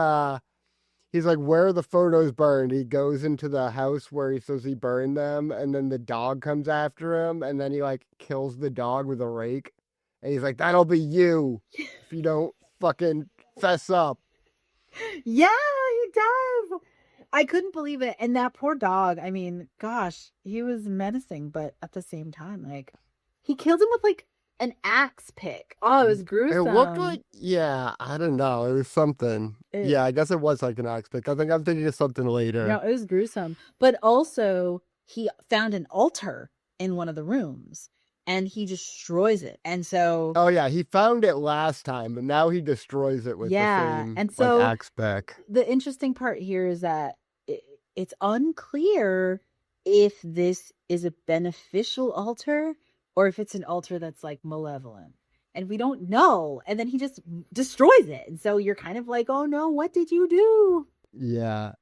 he's like, where are the photos burned? He goes into the house where he says he burned them, and then the dog comes after him, and then he like kills the dog with a rake. And he's like, that'll be you if you don't fucking fess up. Yeah, he does. I couldn't believe it. And that poor dog, I mean, gosh, he was menacing, but at the same time, like, he killed him with like an axe pick. Oh, it was It looked gruesome. like, yeah, I don't know. It was something. Yeah, I guess it was like an axe pick. I think I'm thinking of something later. No, it was gruesome. But also, he found an altar in one of the rooms and he destroys it. And so, Oh yeah, he found it last time, but now he destroys it with the same and so like axe pick. the interesting part here is that it's unclear if this is a beneficial altar or if it's an altar that's like malevolent. And we don't know. And then he just destroys it. And so you're kind of like, oh no, what did you do? Yeah.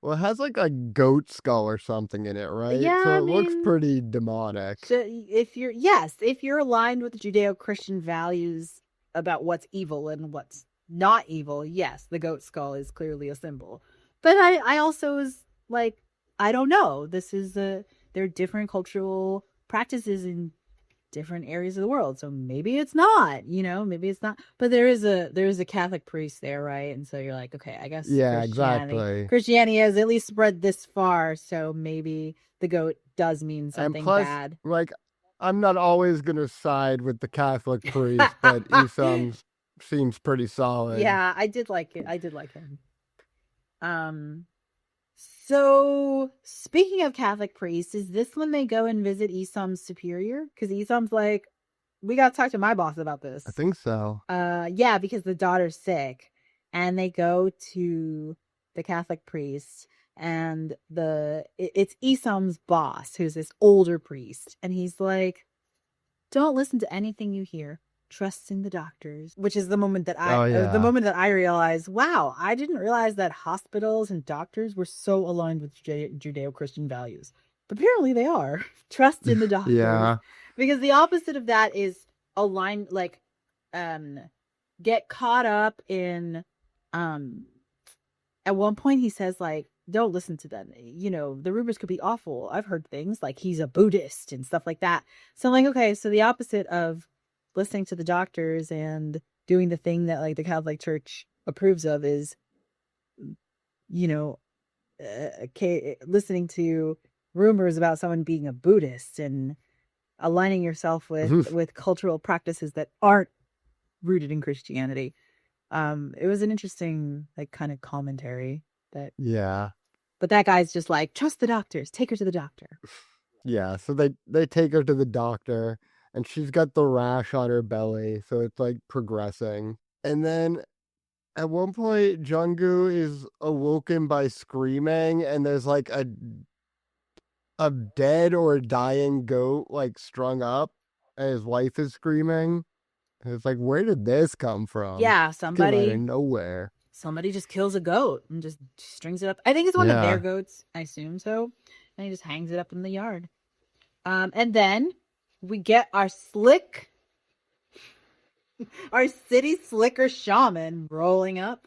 Well, it has like a goat skull or something in it, right? Yeah, so I it looks mean, pretty demonic. So if you're aligned with Judeo-Christian values about what's evil and what's not evil, yes, the goat skull is clearly a symbol. But I also was like, I don't know. There are different cultural practices in different areas of the world, so maybe it's not. Maybe it's not. But there is a Catholic priest there, right? And so you're like, okay, I guess Yeah, exactly. Christianity has at least spread this far, so maybe the goat does mean something and plus, bad. Like, I'm not always gonna side with the Catholic priest, but he seems pretty solid. Yeah, I did like it. I did like him. So speaking of Catholic priests, is this when they go and visit Isam's superior? Because Isam's like, we gotta talk to my boss about this. I think so. Yeah, because the daughter's sick, and they go to the Catholic priest, and it's Isam's boss, who's this older priest, and he's like, don't listen to anything you hear. Trust in the doctors, which is the moment that I realized, wow, I didn't realize that hospitals and doctors were so aligned with Judeo-Christian values. But apparently they are. Trust in the doctors. Yeah. Because the opposite of that is align, like, get caught up in, at one point he says, like, don't listen to them. The rumors could be awful. I've heard things like he's a Buddhist and stuff like that. So I'm like, okay, so the opposite of listening to the doctors and doing the thing that like the Catholic Church approves of is, listening to rumors about someone being a Buddhist and aligning yourself with cultural practices that aren't rooted in Christianity. It was an interesting like kind of commentary that. Yeah. But that guy's just like, trust the doctors, take her to the doctor. Yeah, so they take her to the doctor, and she's got the rash on her belly, so it's like progressing. And then at one point, Junggu is awoken by screaming, and there's like a dead or dying goat like strung up, and his wife is screaming. And it's like, where did this come from? Yeah, Came out of nowhere. Somebody just kills a goat and just strings it up. I think it's one of their goats. I assume so. And he just hangs it up in the yard. And then we get our city slicker shaman rolling up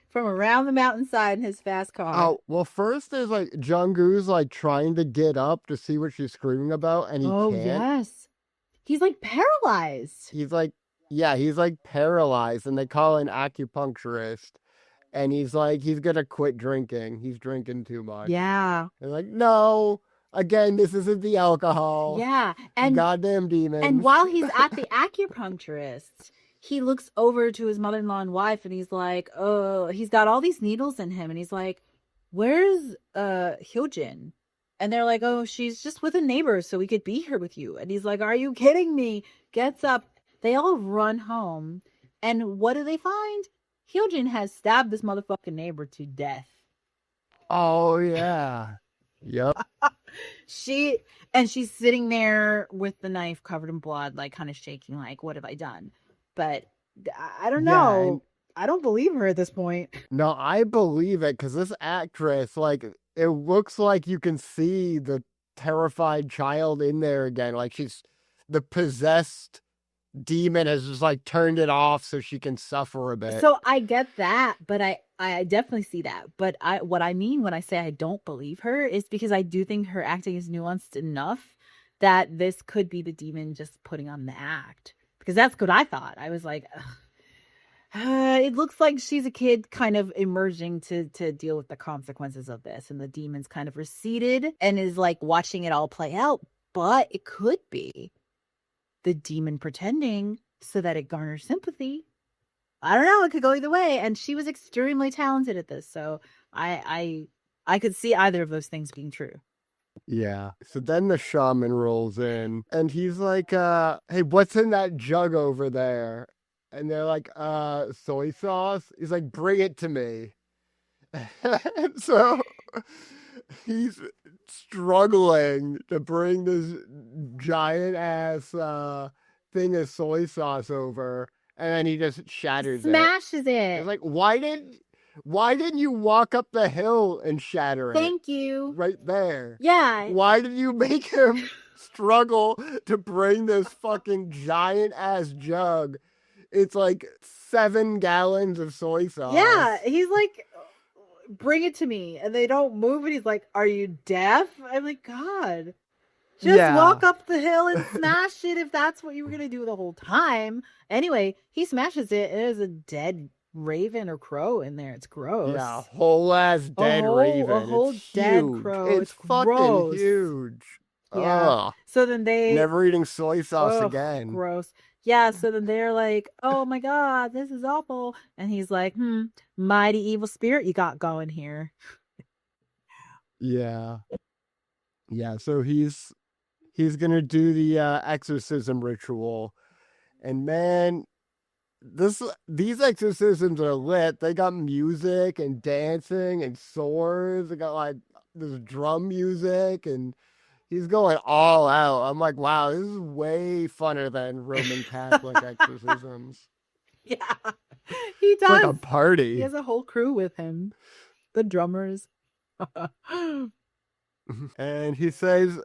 from around the mountainside in his fast car. Oh, well, first there's like Junggu's like trying to get up to see what she's screaming about, and he can't. Oh, yes. He's like paralyzed. He's like paralyzed, and they call an acupuncturist, and he's like, he's gonna quit drinking. He's drinking too much. Yeah. They're like, no, again, this isn't the alcohol. Yeah. And goddamn demons. And while he's at the acupuncturist, he looks over to his mother-in-law and wife, and he's like, oh, he's got all these needles in him, and he's like, where's Hyojin? And they're like, oh, she's just with a neighbor, so we could be here with you. And he's like, are you kidding me? Gets up. They all run home. And what do they find? Hyojin has stabbed this motherfucking neighbor to death. Oh, yeah. Yep. She's sitting there with the knife covered in blood, like kind of shaking, like, what have I done? But I don't know. I don't believe her at this point. No, I believe it, because this actress, like, it looks like you can see the terrified child in there again. Like, the possessed demon has just like turned it off so she can suffer a bit. So I get that, but I definitely see that. But what I mean when I say I don't believe her is because I do think her acting is nuanced enough that this could be the demon just putting on the act. Because that's what I thought. I was like, ugh. It looks like she's a kid kind of emerging to deal with the consequences of this, and the demon's kind of receded and is like watching it all play out. But it could be the demon pretending so that it garners sympathy. I don't know. It could go either way. And she was extremely talented at this, so I could see either of those things being true. Yeah. So then the shaman rolls in and he's like, hey, what's in that jug over there? And they're like, soy sauce. He's like, bring it to me. And so he's struggling to bring this giant ass thing of soy sauce over, and then he just shatters Smashes it. It's like, why didn't you walk up the hill and shatter it? Thank you. Right there. Yeah. Why did you make him struggle to bring this fucking giant ass jug? It's like 7 gallons of soy sauce. Yeah, he's like, bring it to me. And they don't move, and he's like, are you deaf? I'm like, God, just walk up the hill and smash it if that's what you were going to do the whole time. Anyway, he smashes it, and there's a dead raven or crow in there. It's gross. Yeah, whole ass dead raven. A whole it's dead huge. crow. It's fucking gross. huge. Yeah. Ugh. So then they never eating soy sauce again. Gross. Yeah, so then they're like, oh my God, this is awful. And he's like, mighty evil spirit you got going here. Yeah. Yeah, so he's gonna do the exorcism ritual. And man, these exorcisms are lit. They got music and dancing and swords. They got like this drum music, and he's going all out. I'm like, wow, this is way funner than Roman Catholic exorcisms. Yeah, he does. It's like a party. He has a whole crew with him. The drummers. And he says,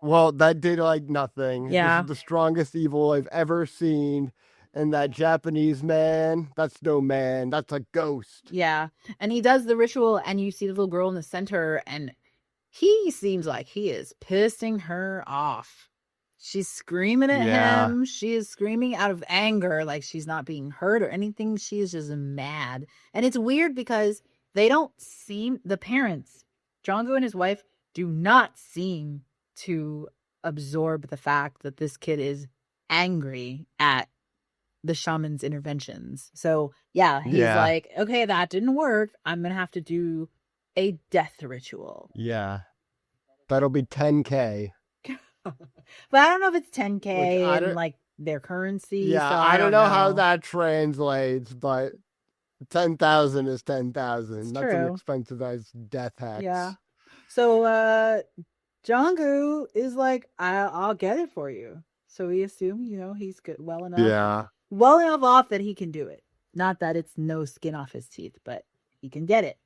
well, that did like nothing. Yeah. This is the strongest evil I've ever seen. And that Japanese man, that's no man. That's a ghost. Yeah. And he does the ritual, and you see the little girl in the center, and he seems like he is pissing her off. She's screaming at him. She is screaming out of anger, like she's not being heard or anything. She is just mad. And it's weird because they don't seem, the parents, Django and his wife, do not seem to absorb the fact that this kid is angry at the shaman's interventions. So yeah, he's like, okay, that didn't work. I'm gonna have to do a death ritual. Yeah, that'll be 10K. But I don't know if it's 10K in like their currency. Yeah, so I don't know how that translates, but 10,000 is 10,000. That's true. an expensive as death hex. Yeah. So Django is like, I'll get it for you. So we assume, he's good, well enough. Yeah. Well enough off that he can do it. Not that it's no skin off his teeth, but he can get it.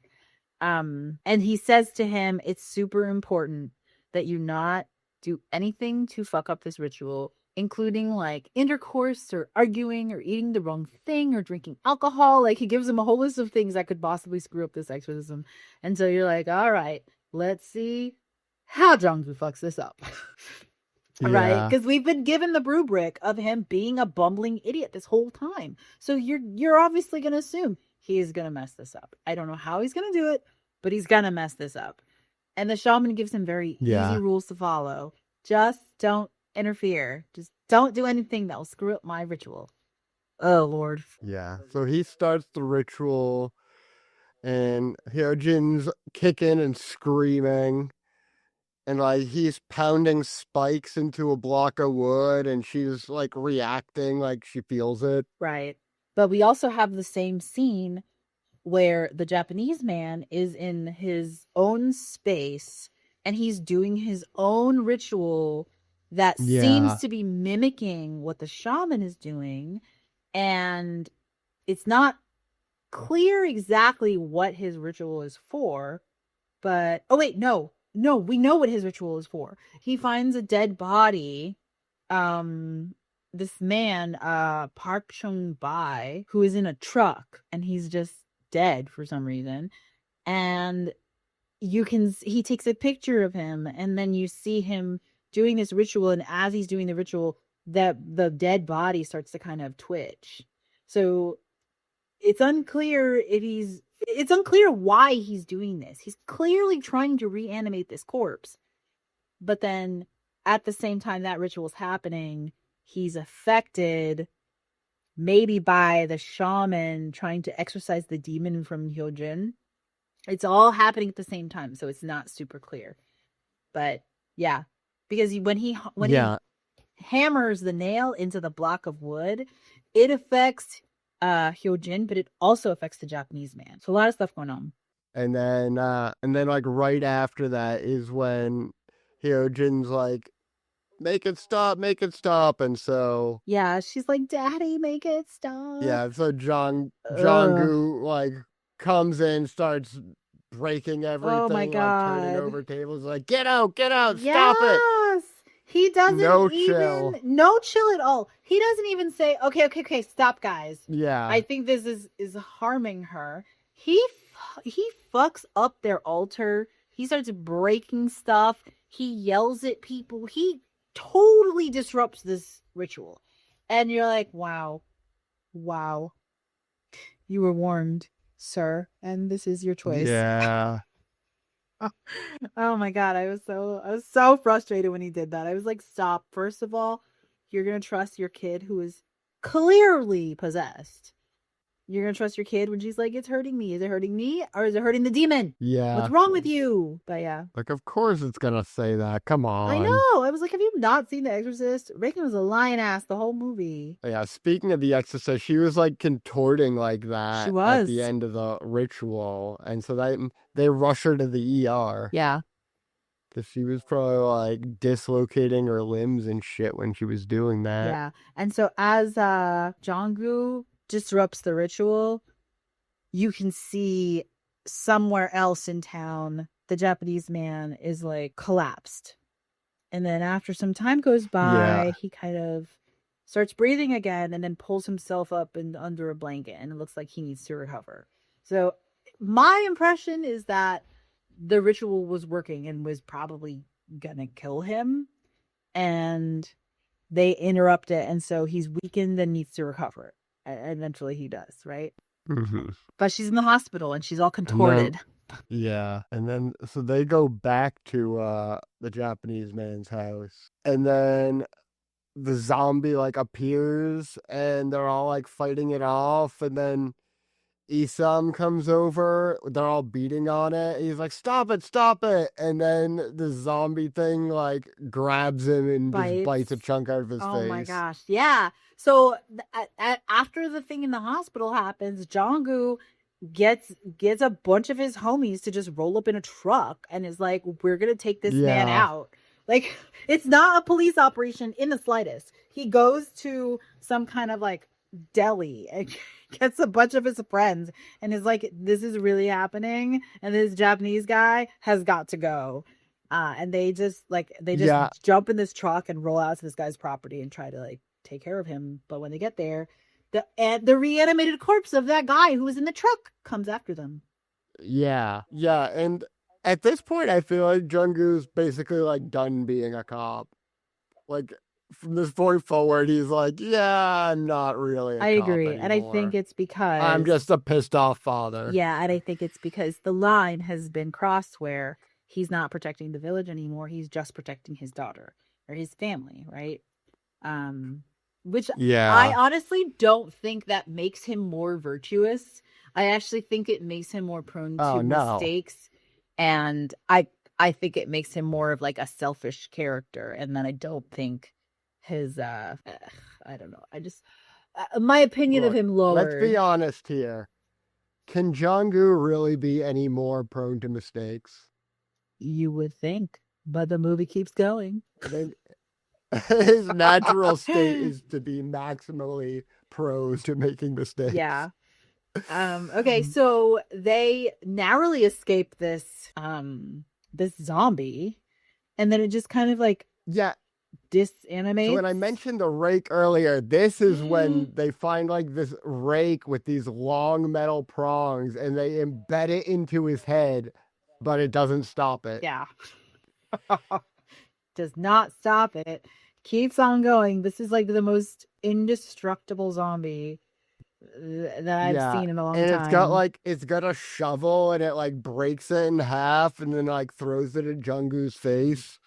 And he says to him, it's super important that you not do anything to fuck up this ritual, including like intercourse or arguing or eating the wrong thing or drinking alcohol. Like he gives him a whole list of things that could possibly screw up this exorcism. And so you're like, all right, let's see how Jonggu fucks this up. Right? Because we've been given the rubric of him being a bumbling idiot this whole time. So you're obviously going to assume he's going to mess this up. I don't know how he's going to do it, but he's going to mess this up. And the shaman gives him very easy rules to follow. Just don't interfere. Just don't do anything that will screw up my ritual. Oh, Lord. Yeah. So he starts the ritual, and Hyojin's kicking and screaming. And like he's pounding spikes into a block of wood, and she's like reacting like she feels it. Right. But we also have the same scene where the Japanese man is in his own space and he's doing his own ritual that seems to be mimicking what the shaman is doing. And it's not clear exactly what his ritual is for, but we know what his ritual is for. He finds a dead body. This man, Park Chung-bai, who is in a truck, and he's just dead for some reason. And he takes a picture of him, and then you see him doing this ritual, and as he's doing the ritual, the dead body starts to kind of twitch. So it's unclear it's unclear why he's doing this. He's clearly trying to reanimate this corpse. But then at the same time that ritual's happening, he's affected maybe by the shaman trying to exorcise the demon from Hyojin. It's all happening at the same time, so it's not super clear. But yeah, because when he hammers the nail into the block of wood, it affects Hyojin, but it also affects the Japanese man. So a lot of stuff going on. And then like right after that is when Hyojin's like, make it stop, and so yeah, she's like, Daddy, make it stop. Yeah, so Jong-gu like comes in, starts breaking everything, oh my God. like turning over tables, like get out, stop it. He doesn't No even chill. no chill at all. He doesn't even say, okay, stop, guys. Yeah. I think this is harming her. He fucks up their altar. He starts breaking stuff. He yells at people. He totally disrupts this ritual. And you're like, wow. You were warned, sir, and this is your choice. Yeah. Oh my God, I was so frustrated when he did that. I was like, stop. First of all, you're going to trust your kid who is clearly possessed. You're going to trust your kid when she's like, it's hurting me. Is it hurting me or is it hurting the demon? Yeah. What's wrong with you? But yeah. Like, of course it's going to say that. Come on. I know. I was like, have you not seen The Exorcist? Reagan was a lion ass the whole movie. Yeah, speaking of The Exorcist, she was like contorting like that She was. at the end of the ritual. And so they rush her to the ER. Yeah. Because she was probably like dislocating her limbs and shit when she was doing that. Yeah. And so as Jong-gu disrupts the ritual, you can see somewhere else in town the Japanese man is like collapsed. And then after some time goes by, he kind of starts breathing again and then pulls himself up and under a blanket, and it looks like he needs to recover. So my impression is that the ritual was working and was probably gonna kill him, and they interrupt it, and so he's weakened and needs to recover. Eventually he does, right? Mm-hmm. But she's in the hospital and she's all contorted. And then so they go back to the Japanese man's house, and then the zombie like appears and they're all like fighting it off, and then Isam comes over, they're all beating on it. He's like, stop it. And then the zombie thing like grabs him and just bites a chunk out of his face. Oh my gosh. Yeah. So after the thing in the hospital happens, Jong-gu gets a bunch of his homies to just roll up in a truck and is like, we're going to take this man out. Like, it's not a police operation in the slightest. He goes to some kind of like deli and gets a bunch of his friends and is like, this is really happening and this Japanese guy has got to go. And they just jump in this truck and roll out to this guy's property and try to like take care of him. But when they get there, the reanimated corpse of that guy who was in the truck comes after them. Yeah. And at this point, I feel like Jung-gu's basically like done being a cop. Like, from this point forward, he's like, yeah, I'm not really a cop agree. anymore. And I think it's because I'm just a pissed off father. Yeah, and I think it's because the line has been crossed where he's not protecting the village anymore. He's just protecting his daughter or his family, right? Which I honestly don't think that makes him more virtuous. I actually think it makes him more prone to mistakes. And I think it makes him more of like a selfish character. And then I don't think his I don't know. I just my opinion of him lowered. Let's be honest here. Can Jong-gu really be any more prone to mistakes? You would think, but the movie keeps going. His natural state is to be maximally prone to making mistakes. Yeah. Okay, so they narrowly escape this this zombie, and then it just kind of like disanimates. So when I mentioned the rake earlier, this is when they find like this rake with these long metal prongs and they embed it into his head, but it doesn't stop it. Yeah. Does not stop it. Keeps on going. This is like the most indestructible zombie that I've seen in a long and time. it's got a shovel and it like breaks it in half and then like throws it at Jungkook's face.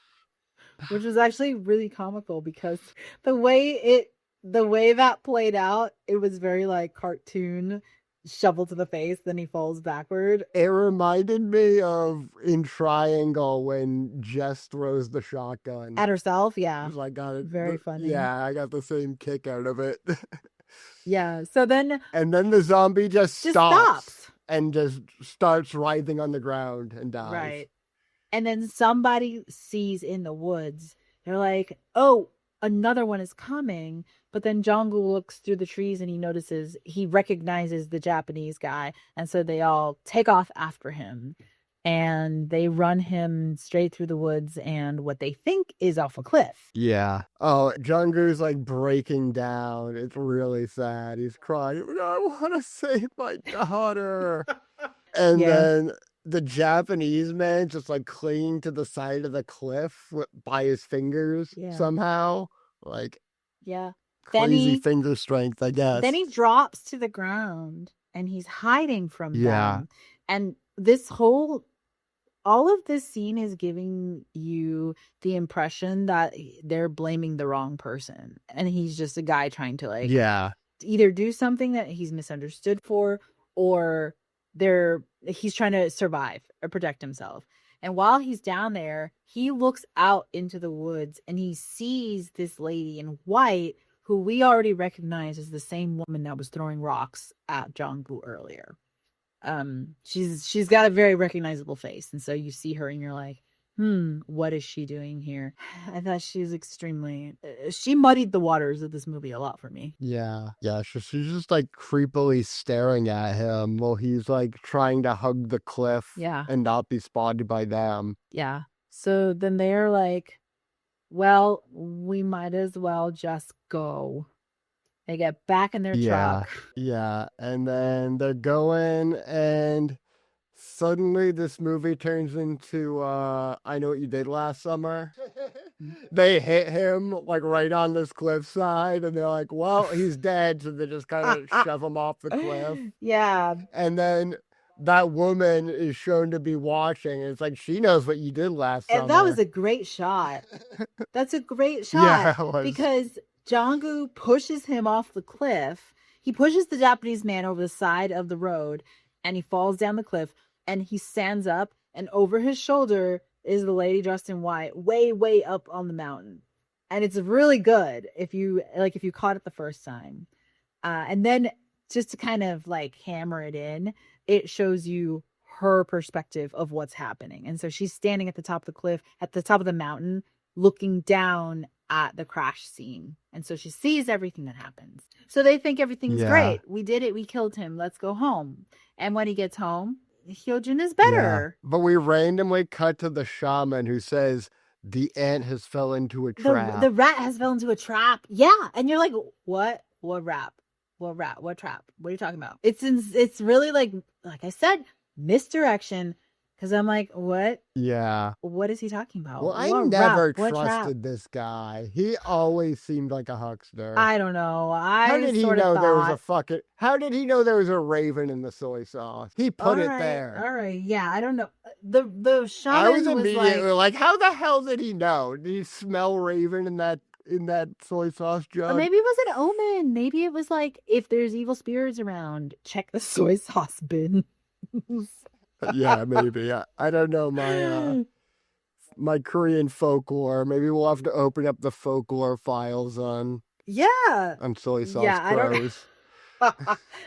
Which was actually really comical because the way that played out, it was very like cartoon shovel to the face, then he falls backward. It reminded me of in Triangle when Jess throws the shotgun At herself, yeah. 'cause I got it. Very funny. Yeah, I got the same kick out of it. Yeah. So then And then the zombie just stops stops. and just starts writhing on the ground and dies. Right. And then somebody sees in the woods, they're like, oh, another one is coming. But then Jonggu looks through the trees and he recognizes the Japanese guy. And so they all take off after him and they run him straight through the woods and what they think is off a cliff. Yeah. Oh, Jungkook's like breaking down. It's really sad. He's crying. I want to save my daughter. And then the Japanese man just like clinging to the side of the cliff by his fingers somehow. Like, crazy finger strength, I guess. Then he drops to the ground and he's hiding from them. And all of this scene is giving you the impression that they're blaming the wrong person. And he's just a guy trying to like either do something that he's misunderstood for, or he's trying to survive or protect himself. And while he's down there, he looks out into the woods and he sees this lady in white who we already recognize as the same woman that was throwing rocks at Jonggu earlier. She's got a very recognizable face, and so you see her and you're like, what is she doing here? I thought she muddied the waters of this movie a lot for me. Yeah, she's just like creepily staring at him while he's like trying to hug the cliff and not be spotted by them. Yeah. So then they're like, well, we might as well just go. They get back in their truck. Yeah, and then they're going, and suddenly this movie turns into I Know What You Did Last Summer. They hit him like right on this cliffside, and they're like, well, he's dead, so they just kind of shove him off the cliff. Yeah. And then that woman is shown to be watching, and it's like she knows what you did last summer. And that was a great shot. That's a great shot. Because Jonggu pushes him off the cliff. He pushes the Japanese man over the side of the road and he falls down the cliff and he stands up, and over his shoulder is the lady dressed in white, way, way up on the mountain. And it's really good if you caught it the first time. And then just to kind of like hammer it in, it shows you her perspective of what's happening. And so she's standing at the top of the cliff, at the top of the mountain, looking down at the crash scene. And so she sees everything that happens. So they think everything's great. We did it. We killed him. Let's go home. And when he gets home, Hyojin is better. Yeah. But we randomly cut to the shaman who says the ant has fell into a trap. The rat has fell into a trap. Yeah. And you're like, what? What rat? What rat? What trap? What are you talking about? It's really like I said, misdirection. Because I'm like, what? Yeah. What is he talking about? Well, I never trusted this guy. He always seemed like a huckster. I don't know. How did he know there was a raven in the soy sauce? He put it there. All right. Yeah, I don't know. The shaman I was immediately like, how the hell did he know? Did he smell raven in that soy sauce jug? Or maybe it was an omen. Maybe it was like, if there's evil spirits around, check the soy sauce bin. Yeah, maybe. I don't know my Korean folklore. Maybe we'll have to open up the folklore files on soy sauce crows.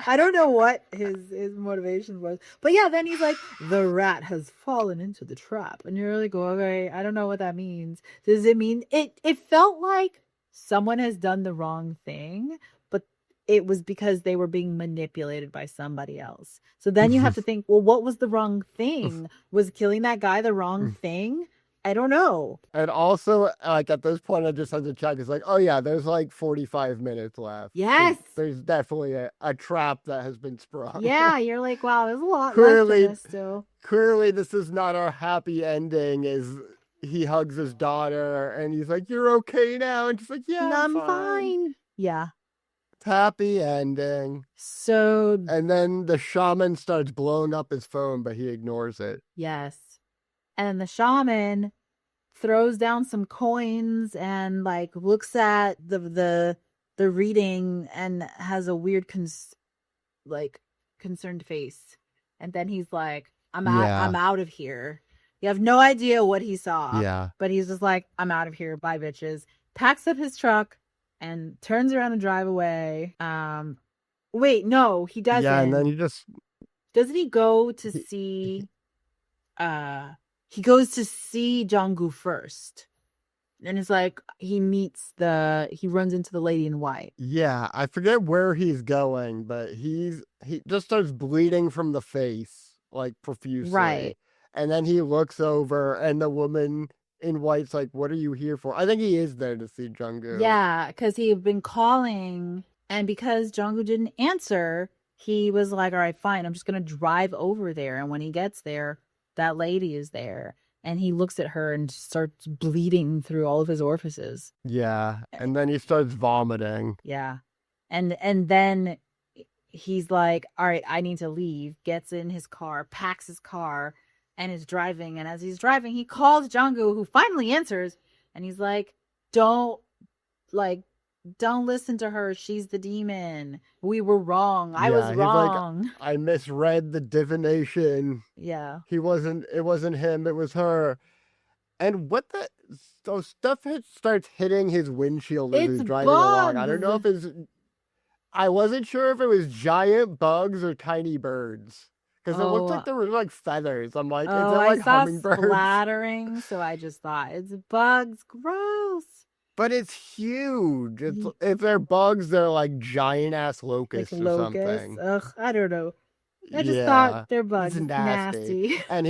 I don't know what his motivation was. But yeah, then he's like, the rat has fallen into the trap. And you're like, okay, I don't know what that means. Does it mean it felt like someone has done the wrong thing, but it was because they were being manipulated by somebody else. So then you have to think, well, what was the wrong thing? Was killing that guy the wrong thing? I don't know. And also, like, at this point, I just had to check. It's like, oh, yeah, there's like 45 minutes left. Yes. There's definitely a trap that has been sprung. Yeah, you're like, wow, there's a lot left in this still. Clearly, this is not our happy ending, is he hugs his daughter, and he's like, you're okay now? And she's like, yeah, I'm fine. Yeah. Happy ending. So And then the shaman starts blowing up his phone, but he ignores it. yes. And the shaman throws down some coins and like looks at the reading and has a weird concerned face. And then he's like, I'm out of here. You have no idea what he saw. Yeah. But he's just like, I'm out of here. Bye, bitches. Packs up his truck and turns around and drive away. Wait, no, he doesn't. Yeah, and then he just doesn't he go to see he goes to see Jong-gu first. And it's like he runs into the lady in white. Yeah, I forget where he's going, but he just starts bleeding from the face, like profusely. Right. And then he looks over and the woman in white's like, "What are you here for?" I think he is there to see Jung-gu. Yeah, because he had been calling, and because Jung-gu didn't answer, he was like, all right, fine, I'm just gonna drive over there. And when he gets there, that lady is there. And he looks at her and starts bleeding through all of his orifices. Yeah, and then he starts vomiting. Yeah. And then he's like, all right, I need to leave. Gets in his car, packs his car, and is driving. And as he's driving, he calls Jung-gu, who finally answers. And he's like, don't listen to her. She's the demon. We were wrong. I was wrong. Like, I misread the divination. Yeah. It wasn't him, it was her. And so stuff starts hitting his windshield as he's driving along. I don't know if I wasn't sure if it was giant bugs or tiny birds. Because it looked like there were like feathers. I'm like, is that like hummingbirds? Splattering, so I just thought it's bugs. Gross. But it's huge. If they're bugs, they're like giant ass locusts or something. Ugh, I don't know. I just thought they're bugs. It's nasty. And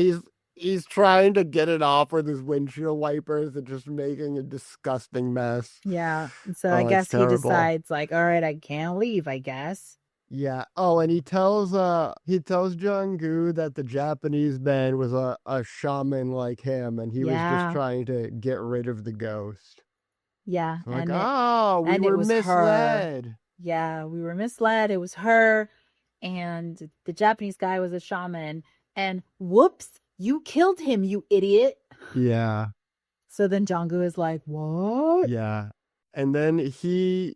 he's trying to get it off with his windshield wipers and just making a disgusting mess. Yeah. So I guess he decides like, all right, I can't leave, I guess. Yeah. Oh, and he tells Jung-gu that the Japanese man was a shaman like him, and he was just trying to get rid of the ghost. Yeah. Like, we were misled. Her. Yeah, we were misled. It was her. And the Japanese guy was a shaman. And whoops, you killed him, you idiot. Yeah. So then Jung-gu is like, what? Yeah. And then he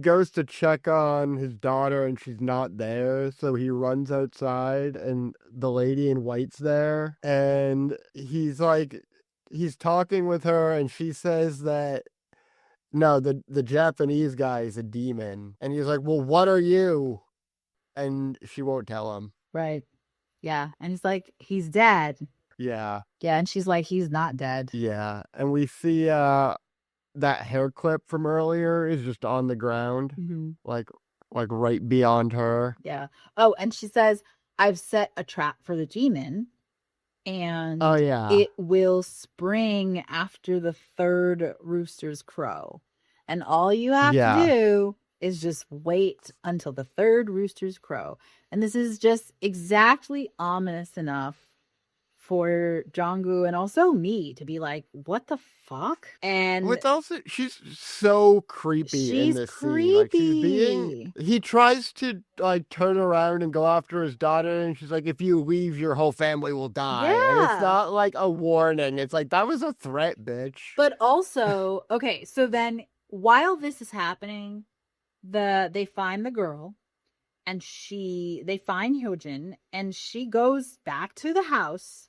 goes to check on his daughter and she's not there. So he runs outside and the lady in white's there. And he's talking with her and she says that, no, the Japanese guy is a demon. And he's like, well, what are you? And she won't tell him. Right. Yeah. And he's like, he's dead. Yeah. Yeah. And she's like, he's not dead. Yeah. And we see that hair clip from earlier is just on the ground. Mm-hmm. Like right beyond her. Yeah. Oh, and she says, I've set a trap for the demon. And it will spring after the third rooster's crow. And all you have to do is just wait until the third rooster's crow. And this is just exactly ominous enough for Jung-gu and also me to be like, what the fuck? And she's so creepy in this scene. Like he tries to like turn around and go after his daughter and she's like, if you leave, your whole family will die. Yeah. And it's not like a warning. It's like, that was a threat, bitch. But also, okay, so then while this is happening, they find the girl and they find Hyojin and she goes back to the house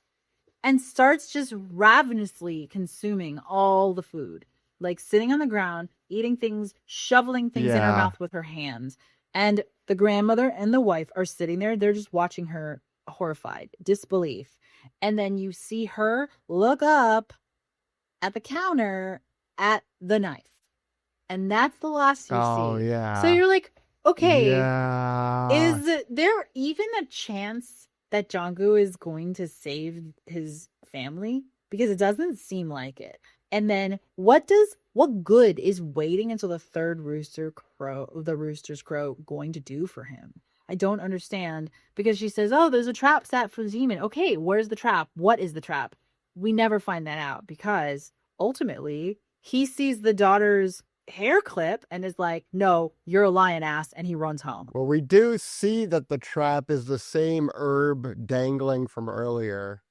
and starts just ravenously consuming all the food, like sitting on the ground, eating things, shoveling things in her mouth with her hands. And the grandmother and the wife are sitting there. They're just watching her horrified, disbelief. And then you see her look up at the counter at the knife. And that's the last you see. Oh, yeah. So you're like, okay, is there even a chance that Jung-gu is going to save his family? Because it doesn't seem like it. And then what good is waiting until the third rooster's crow going to do for him? I don't understand. Because she says, oh, there's a trap set for the demon. Okay, where's the trap? What is the trap? We never find that out because ultimately he sees the daughter's hair clip and is like, no, you're a lion ass, and he runs home. Well, we do see that the trap is the same herb dangling from earlier.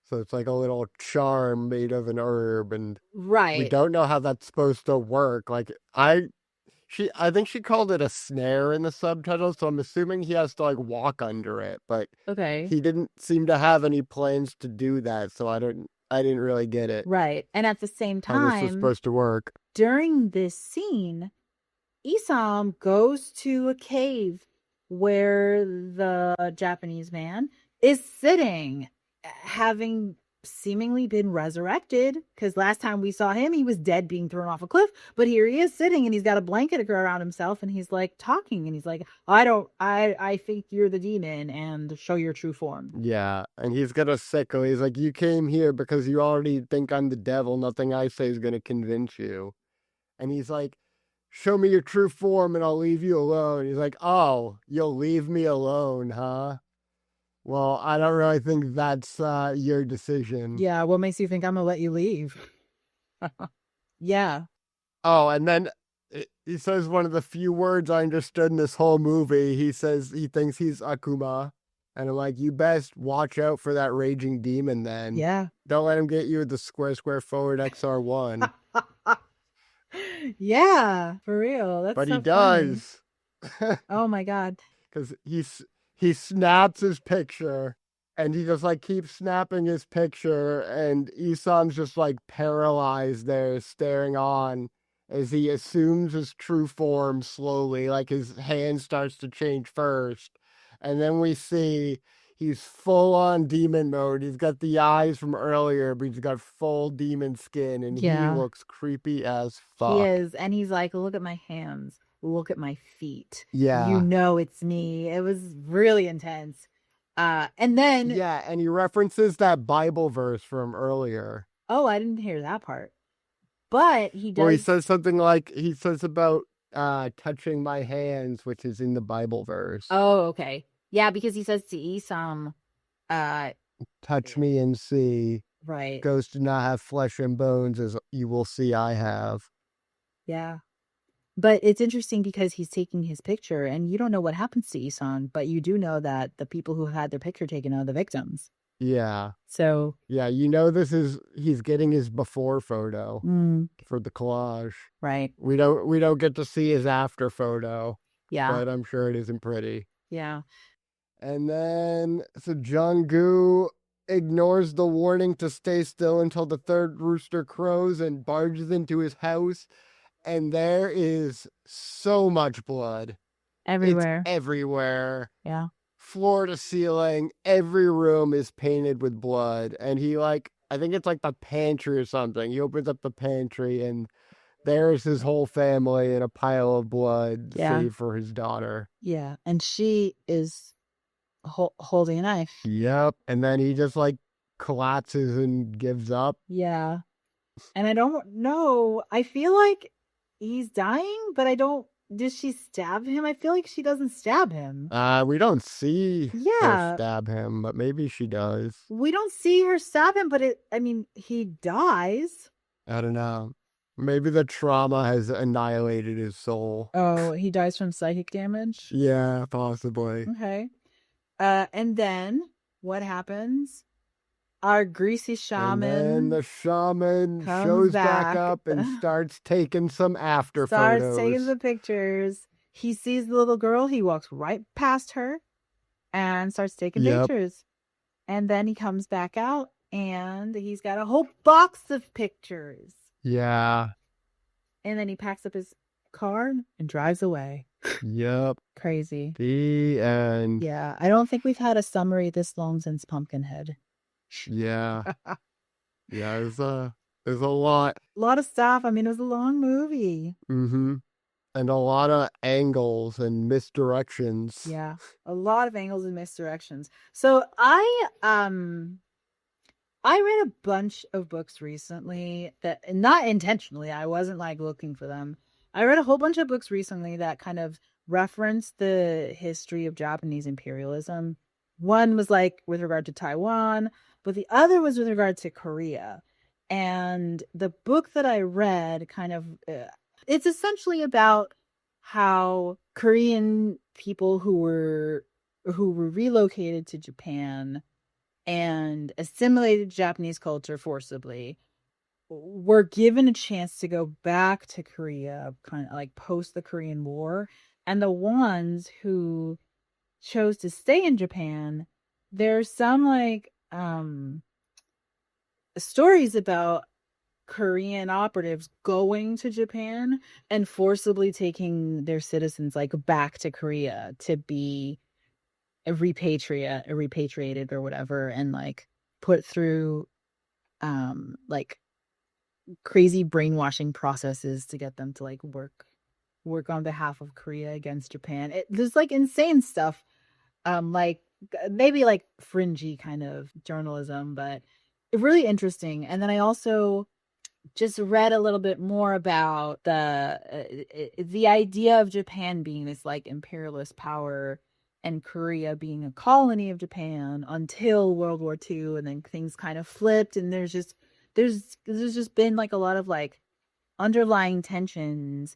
So it's like a little charm made of an herb, and Right. we don't know how that's supposed to work. Like I think she called it a snare in the subtitle, so I'm assuming he has to like walk under it, but Okay. he didn't seem to have any plans to do that, so I didn't really get it. Right. And at the same How this was time, supposed to work. during this scene, Isam goes to a cave where the Japanese man is sitting, having seemingly been resurrected, because last time we saw him, he was dead, being thrown off a cliff, but here he is sitting, and he's got a blanket around himself, and he's like talking, and he's like, I think you're the demon, and show your true form. Yeah, and he's gonna sickle. He's like, you came here because you already think I'm the devil. Nothing I say is gonna convince you. And he's like, show me your true form and I'll leave you alone. He's like, oh, you'll leave me alone, huh? Well, I don't really think that's your decision. Yeah, what makes you think I'm gonna let you leave? Yeah. Oh, and then he says one of the few words I understood in this whole movie. He says he thinks he's Akuma. And I'm like, you best watch out for that raging demon then. Yeah. Don't let him get you with the square forward XR1. Yeah, for real. That's But so he does. Oh my God. Because he snaps his picture and he just like keeps snapping his picture, and Isam's just like paralyzed there staring on as he assumes his true form slowly. Like his hand starts to change first, and then we see he's full on demon mode. He's got the eyes from earlier, but he's got full demon skin, and Yeah. he looks creepy as fuck. He is. And he's like, look at my hands. Look at my feet. Yeah. You know it's me. It was really intense. And then Yeah, and he references that Bible verse from earlier. Oh, I didn't hear that part. But he does. Well, he says something like, he says about touching my hands, which is in the Bible verse. Oh, okay. Yeah, because he says to Isam, Touch me and see. right. Ghosts do not have flesh and bones, as you will see I have. Yeah. But it's interesting because he's taking his picture, and you don't know what happens to Isan, but you do know that the people who had their picture taken are the victims. Yeah. So Yeah, you know he's getting his before photo for the collage. right. We don't get to see his after photo, Yeah. but I'm sure it isn't pretty. Yeah. And then, so Jung-gu ignores the warning to stay still until the third rooster crows and barges into his house. And there is so much blood. Everywhere. It's everywhere. Yeah. Floor to ceiling. Every room is painted with blood. And he I think it's like the pantry or something. He opens up the pantry and there's his whole family in a pile of blood, Yeah. save for his daughter. Yeah. And she is holding a knife. Yep. And then he just collapses and gives up. Yeah. And I don't know. I feel like he's dying, but I don't. Does she stab him? I feel like she doesn't stab him. We don't see her Yeah. stab him, but maybe she does. We don't see her stab him, but he dies. I don't know. Maybe the trauma has annihilated his soul. Oh, he dies from psychic damage? Yeah, possibly. Okay. And then what happens? Our greasy shaman. And then the shaman comes shows back back. up and starts taking some after starts photos. taking the pictures. He sees the little girl. He walks right past her and starts taking Yep. pictures. And then he comes back out and he's got a whole box of pictures. Yeah. And then he packs up his car and drives away. Yep. Crazy. The end. Yeah. I don't think we've had a summary this long since Pumpkinhead. Yeah. Yeah, there's a lot. A lot of stuff. I mean, it was a long movie. Mm-hmm. And a lot of angles and misdirections. Yeah. A lot of angles and misdirections. So I read a bunch of books recently that, not intentionally, I wasn't looking for them. I read a whole bunch of books recently that kind of referenced the history of Japanese imperialism. One was with regard to Taiwan, but the other was with regard to Korea. And the book that I read kind of It's essentially about how Korean people who were relocated to Japan and assimilated Japanese culture forcibly were given a chance to go back to Korea, kind of like post the Korean War. And the ones who chose to stay in Japan, there's some like stories about Korean operatives going to Japan and forcibly taking their citizens like back to Korea to be repatriated or whatever, and like put through like crazy brainwashing processes to get them to like work on behalf of Korea against Japan. There's like insane stuff, like maybe like fringy kind of journalism, but really interesting. And then I also just read a little bit more about the idea of Japan being this like imperialist power and Korea being a colony of Japan until World War II, and then things kind of flipped, and there's just been like a lot of like underlying tensions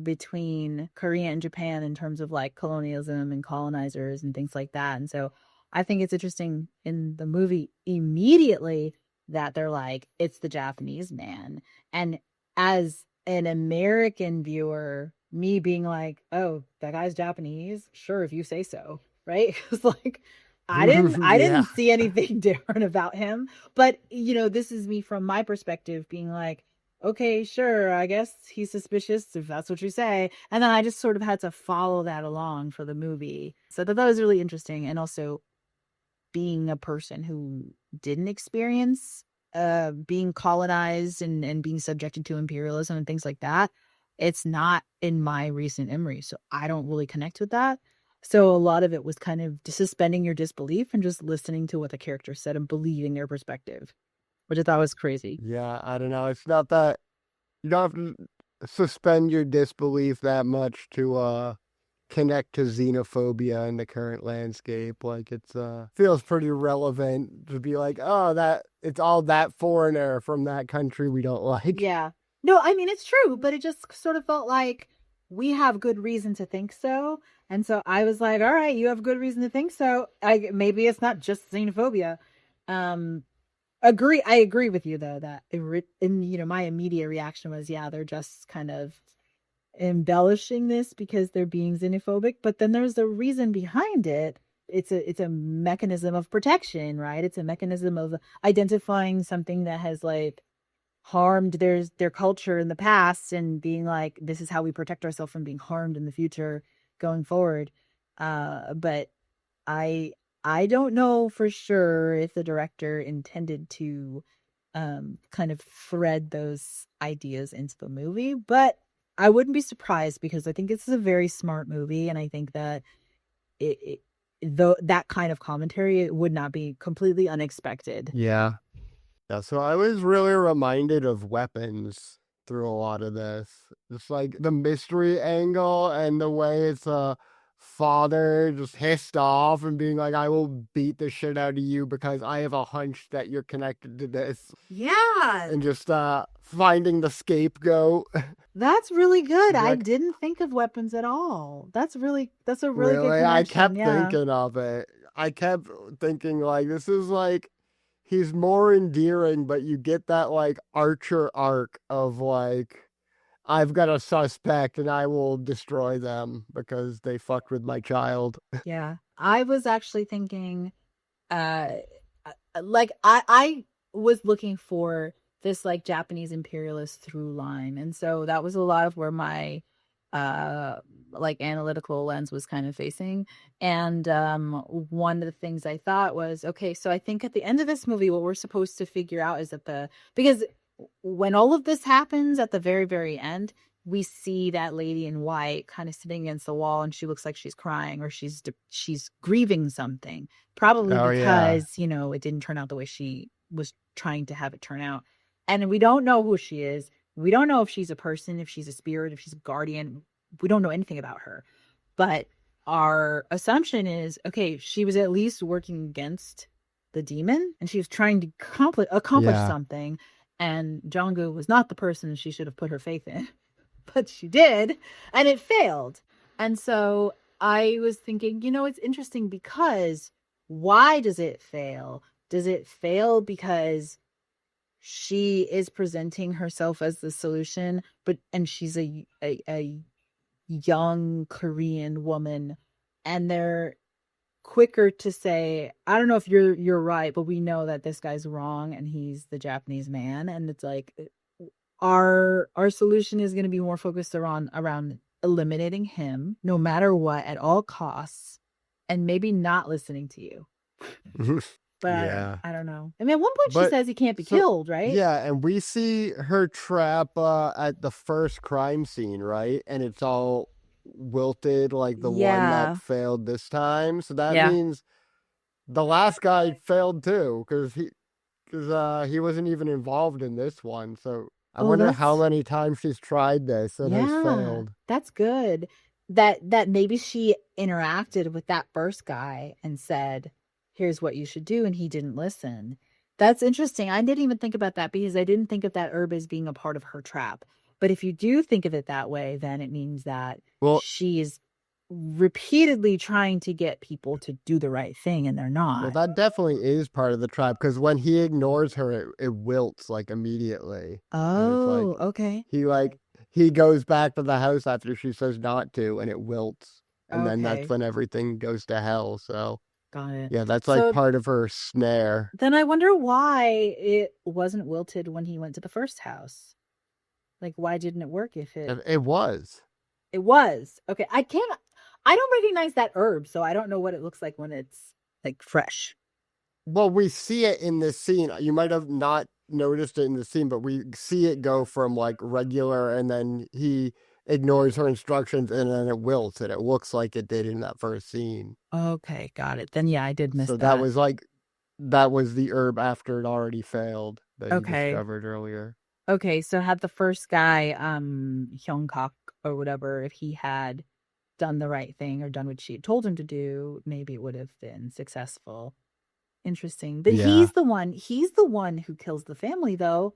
between Korea and Japan in terms of like colonialism and colonizers and things like that. And so I think it's interesting in the movie immediately that they're like, it's the Japanese man. And as an American viewer, me being like, oh, that guy's Japanese? Sure, if you say so. Right? Because like I Yeah. didn't see anything different about him. But this is me from my perspective being like, okay, sure, I guess he's suspicious if that's what you say. And then I just sort of had to follow that along for the movie. So that was really interesting. And also being a person who didn't experience being colonized and being subjected to imperialism and things like that, it's not in my recent memory. So I don't really connect with that. So a lot of it was kind of suspending your disbelief and just listening to what the character said and believing their perspective, which I thought was crazy. Yeah, I don't know. It's not that you don't have to suspend your disbelief that much to connect to xenophobia in the current landscape. Like it's feels pretty relevant to be like, oh, that it's all that foreigner from that country we don't like. Yeah. No, I mean, it's true, but it just sort of felt like we have good reason to think so. And so I was like, all right, you have good reason to think so. Maybe it's not just xenophobia. Um, I agree with you though that my immediate reaction was, yeah, they're just kind of embellishing this because they're being xenophobic, but then there's a reason behind it. It's a mechanism of protection, right? It's a mechanism of identifying something that has like harmed their culture in the past and being like, this is how we protect ourselves from being harmed in the future going forward. But I I don't know for sure if the director intended to kind of thread those ideas into the movie, but I wouldn't be surprised because I think this is a very smart movie, and I think that it though that kind of commentary would not be completely unexpected. Yeah. Yeah, so I was really reminded of Weapons through a lot of this. Just like the mystery angle and the way it's a father just pissed off and being like, I will beat the shit out of you because I have a hunch that you're connected to this. Yeah, And just finding the scapegoat. that's really good. I Like, didn't think of Weapons at all. That's a really good really, I connection. kept Yeah. thinking of it. I kept thinking like this is like he's more endearing, but you get that like Archer arc of like I've got a suspect and I will destroy them because they fucked with my child. Yeah. I was actually thinking uh like I was looking for this like Japanese imperialist through line, and so that was a lot of where my like analytical lens was kind of facing. And one of the things I thought was, okay, so I think at the end of this movie what we're supposed to figure out is that because when all of this happens at the very very end, we see that lady in white kind of sitting against the wall, and she looks like she's crying or she's grieving something, probably Oh yeah. because it didn't turn out the way she was trying to have it turn out. And we don't know who she is. We don't know if she's a person, if she's a spirit, if she's a guardian. We don't know anything about her. But our assumption is, okay, she was at least working against the demon and she was trying to accomplish Yeah. something. And Jonggu was not the person she should have put her faith in. but she did, and it failed. And so I was thinking, it's interesting because why does it fail? Does it fail because she is presenting herself as the solution, and she's a young Korean woman, and they're quicker to say, I don't know if you're right, but we know that this guy's wrong and he's the Japanese man, and it's like our solution is going to be more focused around eliminating him no matter what at all costs, and maybe not listening to you. But Yeah. I don't know. I mean, at one point she says he can't be killed, right? Yeah, and we see her trap at the first crime scene, right? And it's all wilted like the one that failed this time. So that means the last guy failed too, because he wasn't even involved in this one. So I wonder how many times she's tried this and has failed. That's good. That maybe she interacted with that first guy and said, here's what you should do, and he didn't listen. That's interesting. I didn't even think about that because I didn't think of that herb as being a part of her trap. But if you do think of it that way, then it means that she's repeatedly trying to get people to do the right thing, and they're not. Well, that definitely is part of the trap, because when he ignores her, it wilts like immediately. Oh, okay. He goes back to the house after she says not to, and it wilts. And then that's when everything goes to hell. So got it. Yeah, that's like part of her snare. Then I wonder why it wasn't wilted when he went to the first house. Like, why didn't it work if it was? It was. Okay. I don't recognize that herb, so I don't know what it looks like when it's like fresh. Well, we see it in this scene. You might have not noticed it in the scene, but we see it go from like regular, and then he ignores her instructions, and then it wilts, and it looks like it did in that first scene. Okay, got it. Then yeah, I did miss that. So that was the herb after it already failed that he discovered earlier. Okay, so had the first guy, Hyungkok or whatever, if he had done the right thing or done what she had told him to do, maybe it would have been successful. Interesting. But he's the one who kills the family, though.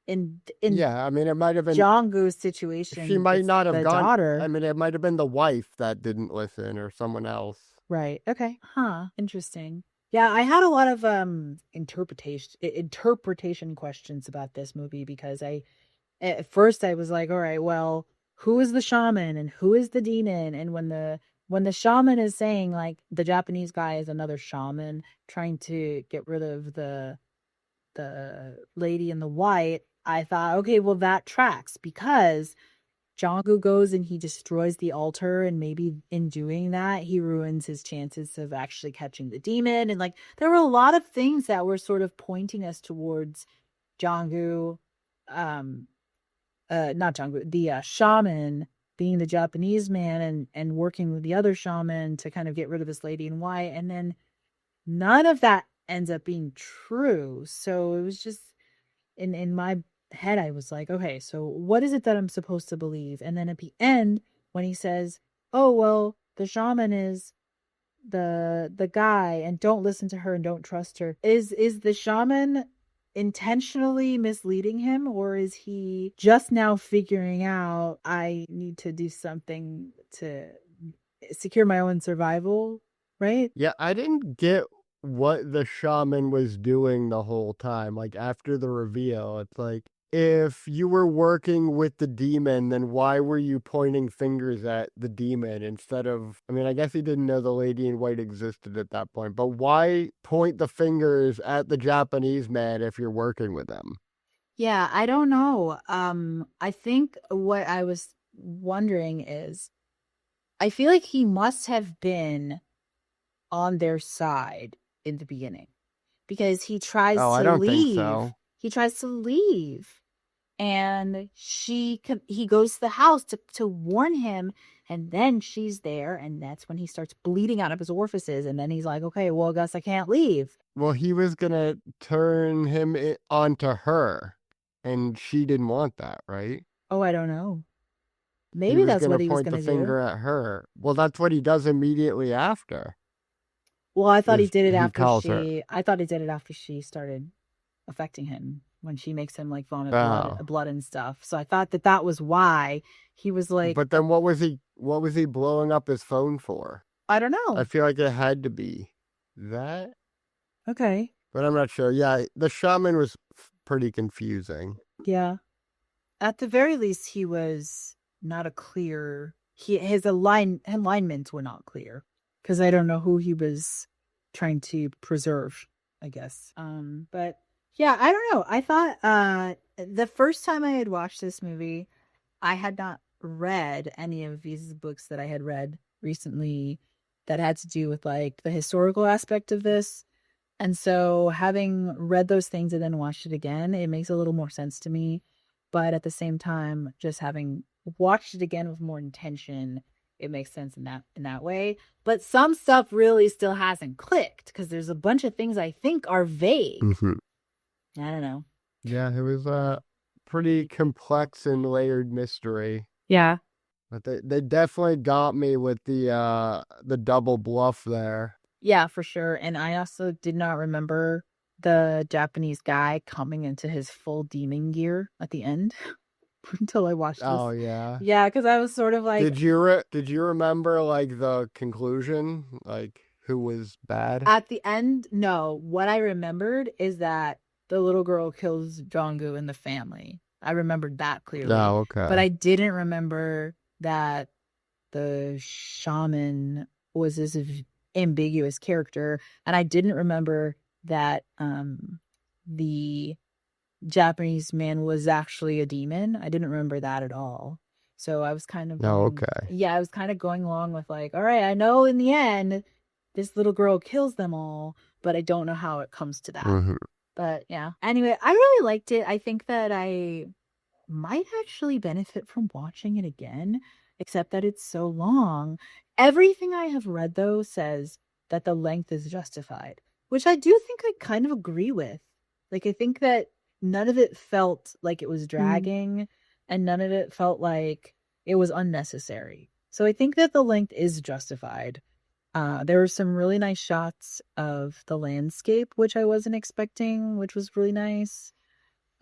In I mean, it might have been Jong-goo's situation. She might not have gone. Daughter. I mean, it might have been the wife that didn't listen, or someone else. Right. Okay. Huh. Interesting. Yeah, I had a lot of interpretation questions about this movie, because at first I was like, all right, well, who is the shaman and who is the demon? And when the shaman is saying, like, the Japanese guy is another shaman trying to get rid of the lady in the white, I thought, okay, well, that tracks, because Jong-gu goes and he destroys the altar, and maybe in doing that he ruins his chances of actually catching the demon. And like, there were a lot of things that were sort of pointing us towards Jong-gu, not Jong-gu, the shaman being the Japanese man and working with the other shaman to kind of get rid of this lady in white. And then none of that ends up being true. So it was just in my head, I was like, okay, so what is it that I'm supposed to believe? And then at the end, when he says, oh, well, the shaman is the guy, and don't listen to her and don't trust her, is the shaman intentionally misleading him, or is he just now figuring out, I need to do something to secure my own survival, right? Yeah, I didn't get what the shaman was doing the whole time. Like, after the reveal, it's like, if you were working with the demon, then why were you pointing fingers at the demon instead of, I mean, I guess he didn't know the lady in white existed at that point, but why point the fingers at the Japanese man if you're working with them? Yeah, I don't know. I think what I was wondering is, I feel like he must have been on their side in the beginning, because he tries to I don't leave. think so. He tries to leave, and he goes to the house to warn him, and then she's there, and that's when he starts bleeding out of his orifices, and then he's like, okay, well, I guess I can't leave. Well, he was gonna turn him onto her, and she didn't want that, right? Oh, I don't know. Maybe that's what he was gonna do. Point the finger at her. Well, that's what he does immediately after. Well, I thought he did it after she started affecting him. when she makes him like vomit Oh. blood and stuff. So I thought that was why he was like. But then what was he blowing up his phone for? I don't know. I feel like it had to be that. Okay. But I'm not sure. Yeah, the shaman was pretty confusing. Yeah. At the very least, he was not a clear. His alignments were not clear because I don't know who he was trying to preserve, I guess. But yeah, I don't know. I thought the first time I had watched this movie, I had not read any of these books that I had read recently that had to do with like the historical aspect of this. And so having read those things and then watched it again, it makes a little more sense to me. But at the same time, just having watched it again with more intention, it makes sense in that way. But some stuff really still hasn't clicked because there's a bunch of things I think are vague. Mm-hmm. I don't know. Yeah, it was a pretty complex and layered mystery. Yeah. But they definitely got me with the double bluff there. Yeah, for sure. And I also did not remember the Japanese guy coming into his full demon gear at the end until I watched this. Oh yeah. Yeah, because I was sort of like, Did you remember like the conclusion, like who was bad? At the end, no. What I remembered is that the little girl kills Jonggu and the family. I remembered that clearly. Oh, okay. But I didn't remember that the shaman was this ambiguous character, and I didn't remember that the Japanese man was actually a demon. I didn't remember that at all. So I was kind of I was kind of going along with like, all right, I know in the end this little girl kills them all, but I don't know how it comes to that. Mm-hmm. But yeah. Anyway, I really liked it. I think that I might actually benefit from watching it again, except that it's so long. Everything I have read, though, says that the length is justified, which I do think I kind of agree with. Like, I think that none of it felt like it was dragging, and none of it felt like it was unnecessary. So I think that the length is justified. There were some really nice shots of the landscape, which I wasn't expecting, which was really nice.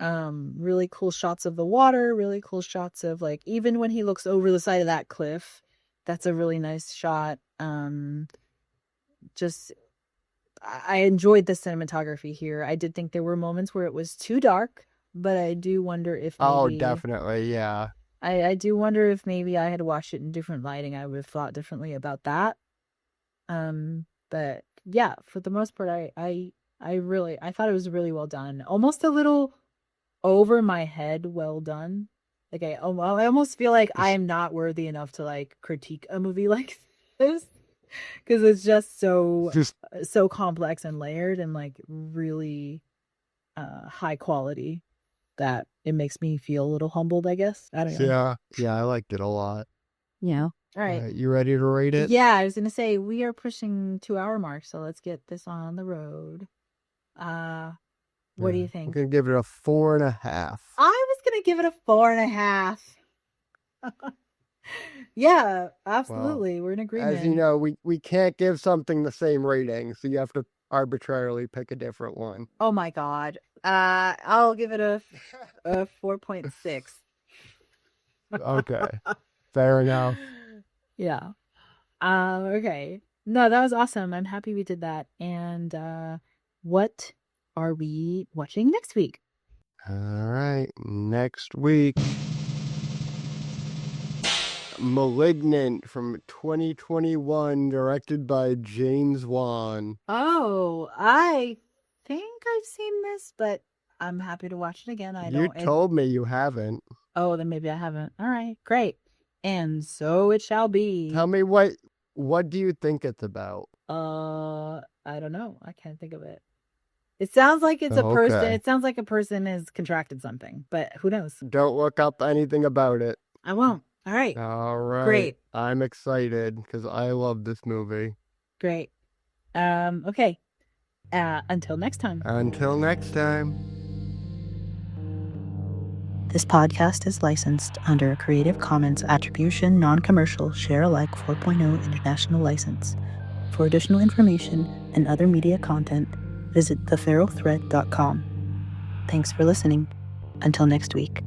Really cool shots of the water, really cool shots of like, even when he looks over the side of that cliff, that's a really nice shot. Just, I enjoyed the cinematography here. I did think there were moments where it was too dark, but I do wonder if maybe... Oh, definitely, yeah. I do wonder if maybe I had watched it in different lighting, I would have thought differently about that. But yeah, for the most part, I thought it was really well done. Almost a little over my head well done. Like I almost feel like I am not worthy enough to like critique a movie like this because it's just so complex and layered and like really high quality that it makes me feel a little humbled, I guess. I don't know. Yeah, I liked it a lot. Yeah. All right. You ready to rate it? Yeah, I was gonna say we are pushing 2-hour mark, so let's get this on the road. What do you think? I'm gonna give it a 4.5. I was gonna give it a 4.5. Yeah, absolutely. Well, we're in agreement. As you know, we can't give something the same rating, so you have to arbitrarily pick a different one. Oh my god. I'll give it a 4.6. Okay. Fair enough. Yeah. Okay. No, that was awesome. I'm happy we did that. And what are we watching next week? All right. Next week, Malignant from 2021, directed by James Wan. Oh, I think I've seen this, but I'm happy to watch it again. You told me you haven't. Oh, then maybe I haven't. All right, great. And so it shall be. Tell me what do you think it's about? I don't know. I can't think of it. It sounds like it's a person. Okay. It sounds like a person has contracted something, but who knows? Don't look up anything about it. I won't. All right. All right. Great. I'm excited because I love this movie. Great. Okay. Until next time. Until next time. This podcast is licensed under a Creative Commons Attribution, Non-Commercial, Share-alike 4.0 International License. For additional information and other media content, visit theferalthread.com. Thanks for listening. Until next week.